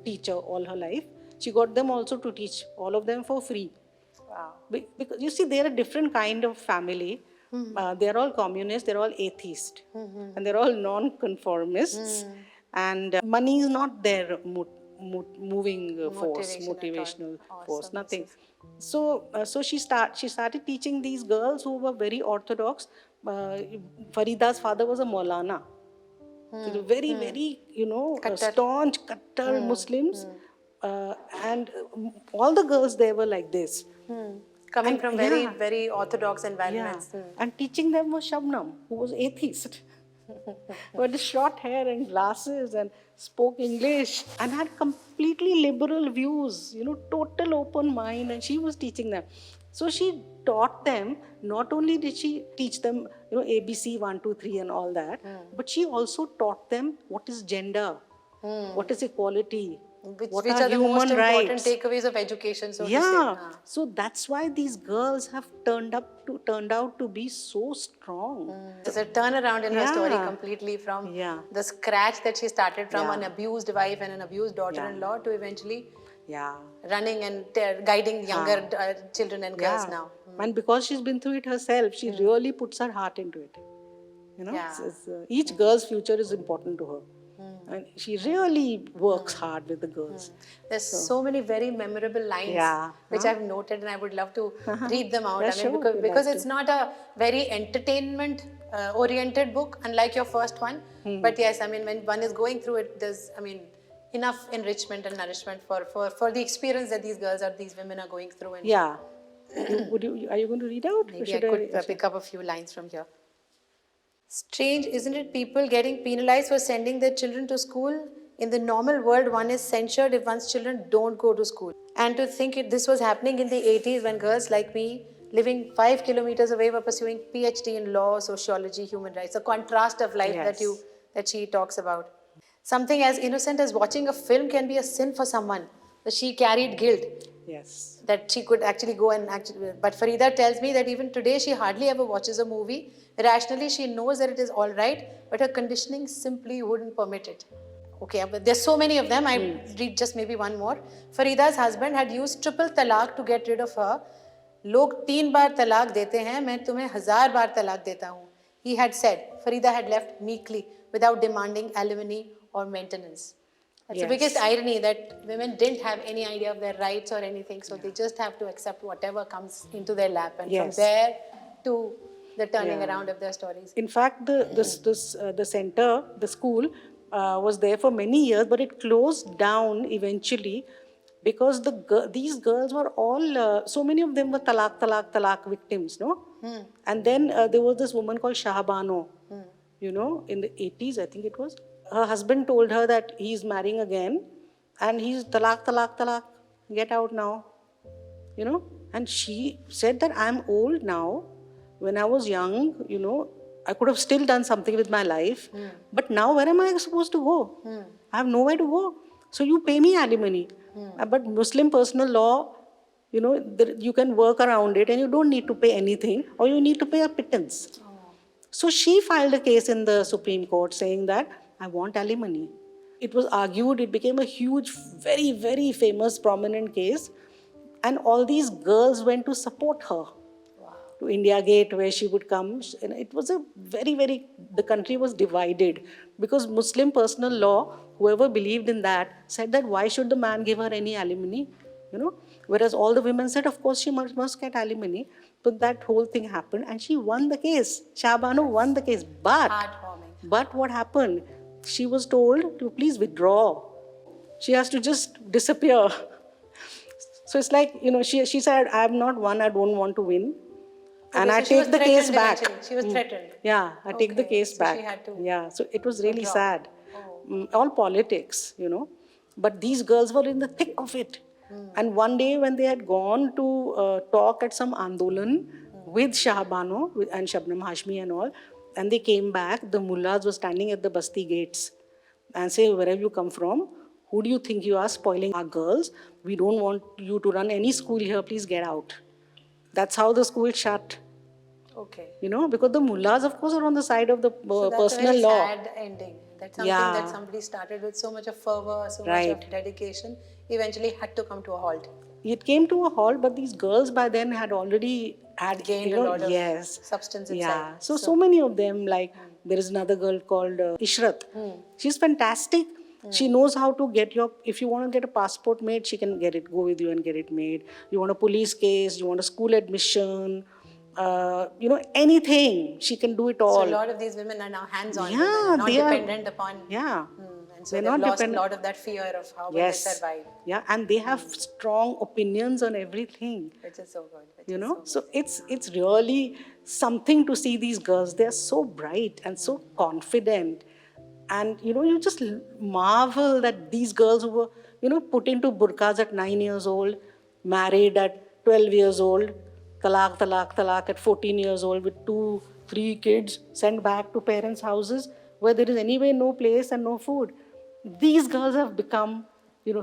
Speaker 3: teacher all her life. She got them also to teach, all of them for free.
Speaker 2: Wow.
Speaker 3: Because you see, they're a different kind of family. They're all communists, they're all atheists, and they're all non-conformists. And money is not their moving force, motivational force, nothing. So she started teaching these girls who were very orthodox. Farida's father was a Maulana. So they were very, very, staunch, Kattar Muslims. And all the girls there were like this.
Speaker 2: Coming from very, very orthodox environments.
Speaker 3: Yeah. And teaching them was Shabnam, who was atheist. Who had short hair and glasses and spoke English and had completely liberal views, total open mind, and she was teaching them. So she taught them, not only did she teach them, ABC 1, 2, 3 and all that, but she also taught them what is gender, what is equality,
Speaker 2: Which
Speaker 3: what
Speaker 2: are the most important
Speaker 3: rights.
Speaker 2: takeaways of education, so to say.
Speaker 3: Yeah, so that's why these girls have turned out to be so strong.
Speaker 2: There's a turnaround in her story completely from the scratch that she started from an abused wife and an abused daughter-in-law to eventually running and guiding younger children and girls now.
Speaker 3: And because she's been through it herself, she really puts her heart into it. Each girl's future is important to her. And she really works hard with the girls.
Speaker 2: There's so many very memorable lines which I've noted, and I would love to read them out. Because it's not a very entertainment oriented book, unlike your first one. But yes, when one is going through it, there's enough enrichment and nourishment for the experience that these girls or these women are going through. And
Speaker 3: are you going to read out?
Speaker 2: Maybe I could pick up a few lines from here. Strange, isn't it? People getting penalized for sending their children to school. In the normal world, one is censured if one's children don't go to school. And to think this was happening in the 80s when girls like me, living 5 kilometers away, were pursuing PhD in law, sociology, human rights. The contrast of life that she talks about. Something as innocent as watching a film can be a sin for someone. That she carried guilt.
Speaker 3: Yes.
Speaker 2: That she could actually go and but Farida tells me that even today she hardly ever watches a movie. Rationally, she knows that it is all right, but her conditioning simply wouldn't permit it. Okay, but there's so many of them. I read just maybe one more. Farida's husband had used triple talaq to get rid of her. Log 3 bar talaq देते हैं, मैं तुम्हें 1000 बार talaq देता हूँ. He had said. Farida had left meekly without demanding alimony or maintenance. That's the biggest irony, that women didn't have any idea of their rights or anything, so they just have to accept whatever comes into their lap, and from there to the turning around of their stories.
Speaker 3: In fact, the center, the school, was there for many years, but it closed down eventually because these girls were all, so many of them were talaq victims, no? And then there was this woman called Shahbano, in the 80s, I think it was. Her husband told her that he's marrying again and he's talaq, get out now, And she said that I'm old now. When I was young, I could have still done something with my life. But now where am I supposed to go? I have nowhere to go. So you pay me alimony. But Muslim personal law, you can work around it and you don't need to pay anything, or you need to pay a pittance. So she filed a case in the Supreme Court saying that I want alimony. It was argued, it became a huge, very, very famous, prominent case. And all these girls went to support her. To India Gate, where she would come. And it was the country was divided. Because Muslim personal law, whoever believed in that, said that why should the man give her any alimony? Whereas all the women said, of course, she must get alimony. But that whole thing happened and she won the case. Shahbano won the case. But what happened? She was told to please withdraw. She has to just disappear. So it's like, she said, I have not won, I don't want to win. And
Speaker 2: Okay,
Speaker 3: I
Speaker 2: so she was
Speaker 3: take the case
Speaker 2: threatened
Speaker 3: back.
Speaker 2: eventually. She was threatened.
Speaker 3: Yeah, I take the
Speaker 2: Okay,
Speaker 3: case
Speaker 2: so
Speaker 3: back.
Speaker 2: she had to
Speaker 3: Yeah, so it was really
Speaker 2: withdraw.
Speaker 3: sad.
Speaker 2: Oh.
Speaker 3: All politics, But these girls were in the thick of it. And one day when they had gone to talk at some Andolan with Shahbano and Shabnam Hashmi and all, and they came back, the mullahs were standing at the Basti gates and say, where have you come from? Who do you think you are spoiling our girls? We don't want you to run any school here, please get out. That's how the school shut.
Speaker 2: Okay.
Speaker 3: Because the mullahs, of course, are on the side of the
Speaker 2: So that's
Speaker 3: personal
Speaker 2: a very
Speaker 3: law.
Speaker 2: sad ending. That's something
Speaker 3: Yeah.
Speaker 2: that somebody started with so much of fervor, so much
Speaker 3: Right.
Speaker 2: of dedication, eventually had to come to a halt.
Speaker 3: It came to a halt, but these girls by then had already had
Speaker 2: Gained a lot of
Speaker 3: yes,
Speaker 2: substance
Speaker 3: yeah.
Speaker 2: inside.
Speaker 3: So many of them, like there is another girl called Ishrat. She's fantastic. She knows how to get if you want to get a passport made, she can go with you and get it made. You want a police case, you want a school admission, anything, she can do it all.
Speaker 2: So a lot of these women are now hands-on
Speaker 3: Yeah,
Speaker 2: women, not
Speaker 3: they are-
Speaker 2: dependent upon.
Speaker 3: Yeah.
Speaker 2: And so
Speaker 3: They're
Speaker 2: they've
Speaker 3: not
Speaker 2: lost
Speaker 3: dependent-
Speaker 2: a lot of that fear of how will they
Speaker 3: Yes.
Speaker 2: survive,
Speaker 3: Yeah, and they have strong opinions on everything.
Speaker 2: which is so good.
Speaker 3: So it's really something to see these girls. They're so bright and so confident, and you just marvel that these girls who were put into burqas at 9 years old, married at 12 years old, talaq at 14 years old with 2-3 kids, sent back to parents' houses where there is anyway no place and no food. These girls have become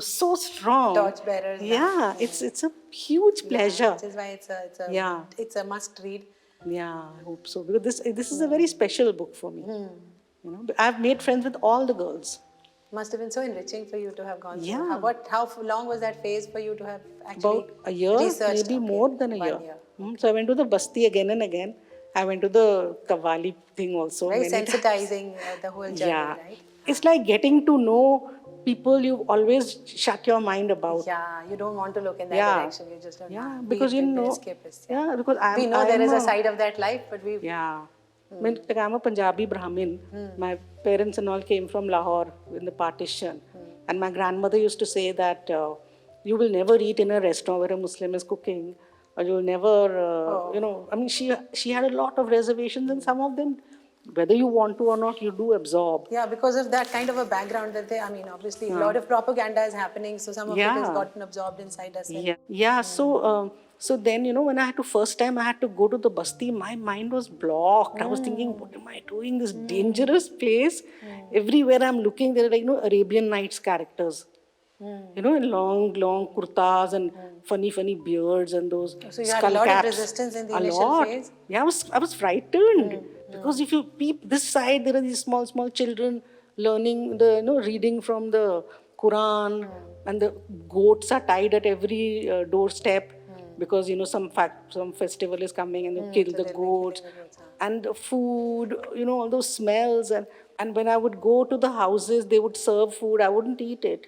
Speaker 3: so strong.
Speaker 2: Torchbearers now.
Speaker 3: Yeah, it's a huge pleasure.
Speaker 2: Which is why
Speaker 3: Yeah.
Speaker 2: it's a must read.
Speaker 3: Yeah, I hope so. Because this is a very special book for me. I've made friends with all the girls.
Speaker 2: Must have been so enriching for you to have gone through.
Speaker 3: Yeah.
Speaker 2: How long was that phase for you to have actually
Speaker 3: About a year,
Speaker 2: researched?
Speaker 3: maybe
Speaker 2: Okay,
Speaker 3: more than a
Speaker 2: 1
Speaker 3: year. So I went to the Basti again and again. I went to the Qawwali thing also.
Speaker 2: Very
Speaker 3: many times.
Speaker 2: sensitizing the whole journey,
Speaker 3: Yeah.
Speaker 2: right?
Speaker 3: It's like getting to know people you've always shut your mind about.
Speaker 2: Yeah, you don't want to look in that
Speaker 3: Yeah.
Speaker 2: direction. You just don't.
Speaker 3: Yeah,
Speaker 2: be
Speaker 3: because
Speaker 2: a bit escapist.
Speaker 3: Yeah, because
Speaker 2: we know there is a side of that life, but we.
Speaker 3: Yeah. I'm a Punjabi Brahmin. My parents and all came from Lahore in the partition. And my grandmother used to say that you will never eat in a restaurant where a Muslim is cooking. Or you'll never, she had a lot of reservations, and some of them, whether you want to or not, you do absorb.
Speaker 2: Yeah, because of that kind of a background that obviously a lot of propaganda is happening, so some of it has gotten absorbed inside us.
Speaker 3: Yeah. So then, when I had to first time I had to go to the Basti, my mind was blocked. I was thinking, what am I doing? This dangerous place. Everywhere I'm looking, there are Arabian Nights characters. In long kurtas and funny beards and those
Speaker 2: So you had
Speaker 3: skull
Speaker 2: a lot
Speaker 3: caps.
Speaker 2: of resistance in the
Speaker 3: A
Speaker 2: initial
Speaker 3: lot.
Speaker 2: phase?
Speaker 3: Yeah, I was frightened because if you peep this side, there are these small children learning reading from the Quran, and the goats are tied at every doorstep because some festival is coming and they kill the goats, and the food, all those smells, and when I would go to the houses, they would serve food. I wouldn't eat it.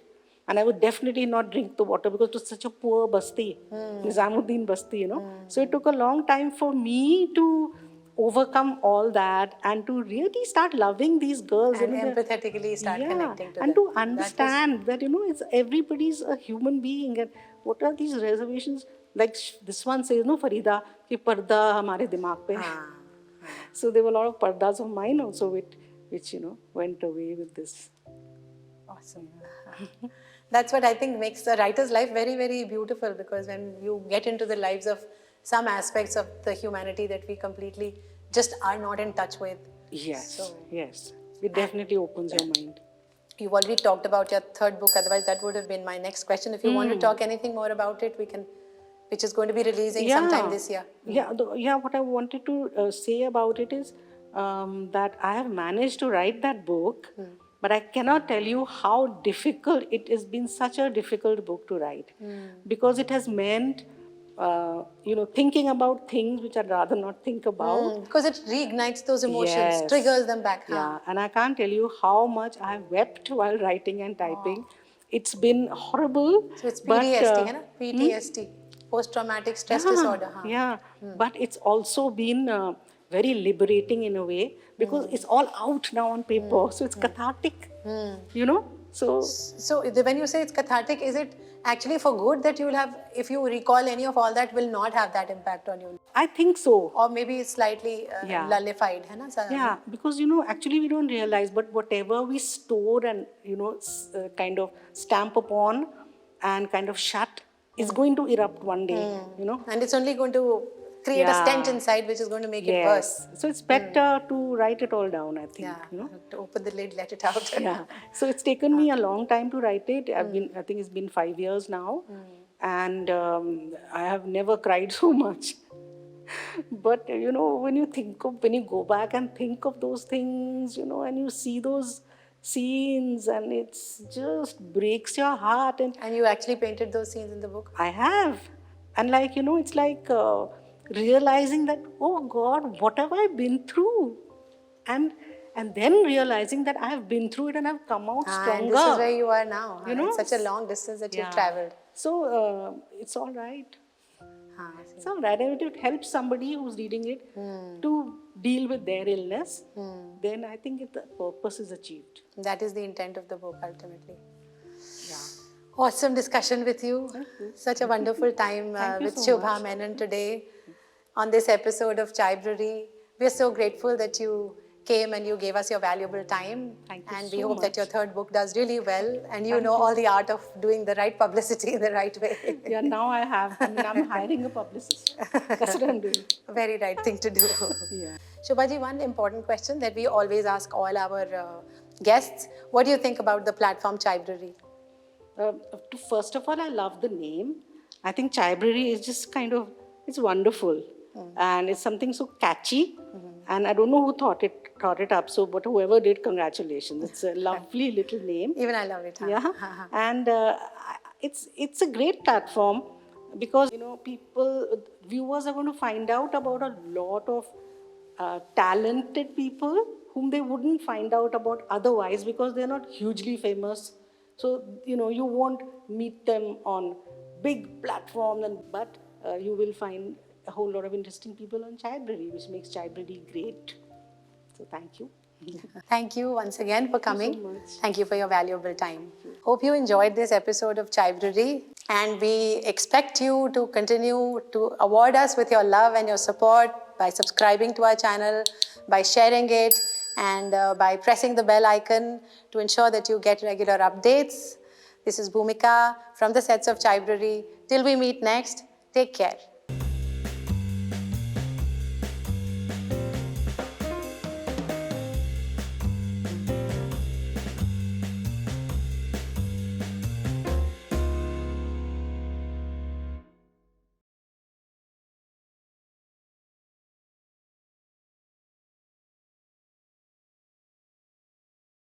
Speaker 3: And I would definitely not drink the water because it was such a poor basti, Nizamuddin basti, So it took a long time for me to overcome all that and to really start loving these girls.
Speaker 2: And empathetically start connecting to
Speaker 3: and
Speaker 2: them.
Speaker 3: to understand that, it's everybody's a human being. And what are these reservations? Like this one says, Farida, ki parda hamare dimag pe. So there were a lot of pardas of mine also, which went away with this.
Speaker 2: Awesome. That's what I think makes the writer's life very, very beautiful, because when you get into the lives of some aspects of the humanity that we completely just are not in touch with.
Speaker 3: Yes, yes. It definitely opens your mind.
Speaker 2: You've already talked about your third book, otherwise that would have been my next question. If you want to talk anything more about it, we can, which is going to be releasing sometime this year.
Speaker 3: What I wanted to say about it is that I have managed to write that book, but I cannot tell you how difficult it has been. Such a difficult book to write, because it has meant thinking about things which I'd rather not think about.
Speaker 2: Because it reignites those emotions, triggers them back.
Speaker 3: Yeah, and I can't tell you how much I have wept while writing and typing. It's been horrible.
Speaker 2: So it's PTSD, PTSD, post-traumatic stress disorder.
Speaker 3: But it's also been very liberating in a way, because it's all out now on paper. So it's cathartic,
Speaker 2: So when you say it's cathartic, is it actually for good that you will have, if you recall any of all that, will not have that impact on you?
Speaker 3: I think so.
Speaker 2: Or maybe it's slightly
Speaker 3: Yeah.
Speaker 2: nullified, hai na?
Speaker 3: Yeah, because actually we don't realize, but whatever we store and kind of stamp upon and kind of shut is going to erupt one day.
Speaker 2: And it's only going to create a stench inside, which is going to make it worse.
Speaker 3: So it's better to write it all down, I think.
Speaker 2: Yeah, to open the lid, let it out.
Speaker 3: Yeah. So it's taken me a long time to write it. I think it's been 5 years now, and I have never cried so much. But when you go back and think of those things, and you see those scenes, and it's just breaks your heart.
Speaker 2: And you actually painted those scenes in the book?
Speaker 3: I have. And it's like realizing that, oh God, what have I been through? And then realizing that I have been through it and I've come out stronger.
Speaker 2: And this is where you are now. It's such a long distance that you've traveled.
Speaker 3: So it's all right. It's all right. And if it helps somebody who's reading it to deal with their illness, then I think the purpose is achieved.
Speaker 2: That is the intent of the book, ultimately.
Speaker 3: Yeah.
Speaker 2: Awesome discussion with you.
Speaker 3: Thank you.
Speaker 2: Such a wonderful time with Shubha Menon today on this episode of Chaibrary. We are so grateful that you came and you gave us your valuable time.
Speaker 3: Thank you
Speaker 2: and
Speaker 3: so
Speaker 2: we hope
Speaker 3: much.
Speaker 2: that your third book does really well and you know all the art of doing the right publicity in the right way.
Speaker 3: Yeah, now I have. I'm hiring a publicist. That's what I'm doing.
Speaker 2: Very right thing to do.
Speaker 3: Yeah.
Speaker 2: Shubhaji, one important question that we always ask all our guests. What do you think about the platform Chaibrary?
Speaker 3: First of all, I love the name. I think Chaibrary is just it's wonderful. And it's something so catchy. And I don't know who thought it up. So, but whoever did, congratulations. It's a lovely little name.
Speaker 2: Even I love it. Huh?
Speaker 3: Yeah. And it's a great platform because, viewers are going to find out about a lot of talented people whom they wouldn't find out about otherwise because they're not hugely famous. So, you won't meet them on big platforms, but you will find a whole lot of interesting people on Chaibrary, which makes Chaibrary great. So thank you.
Speaker 2: Thank you once again for coming.
Speaker 3: Thank you so much.
Speaker 2: Thank you for your valuable time. Hope you enjoyed this episode of Chaibrary, and we expect you to continue to award us with your love and your support by subscribing to our channel, by sharing it, and by pressing the bell icon to ensure that you get regular updates. This is Bhoomika from the sets of Chaibrary. Till we meet next, take care.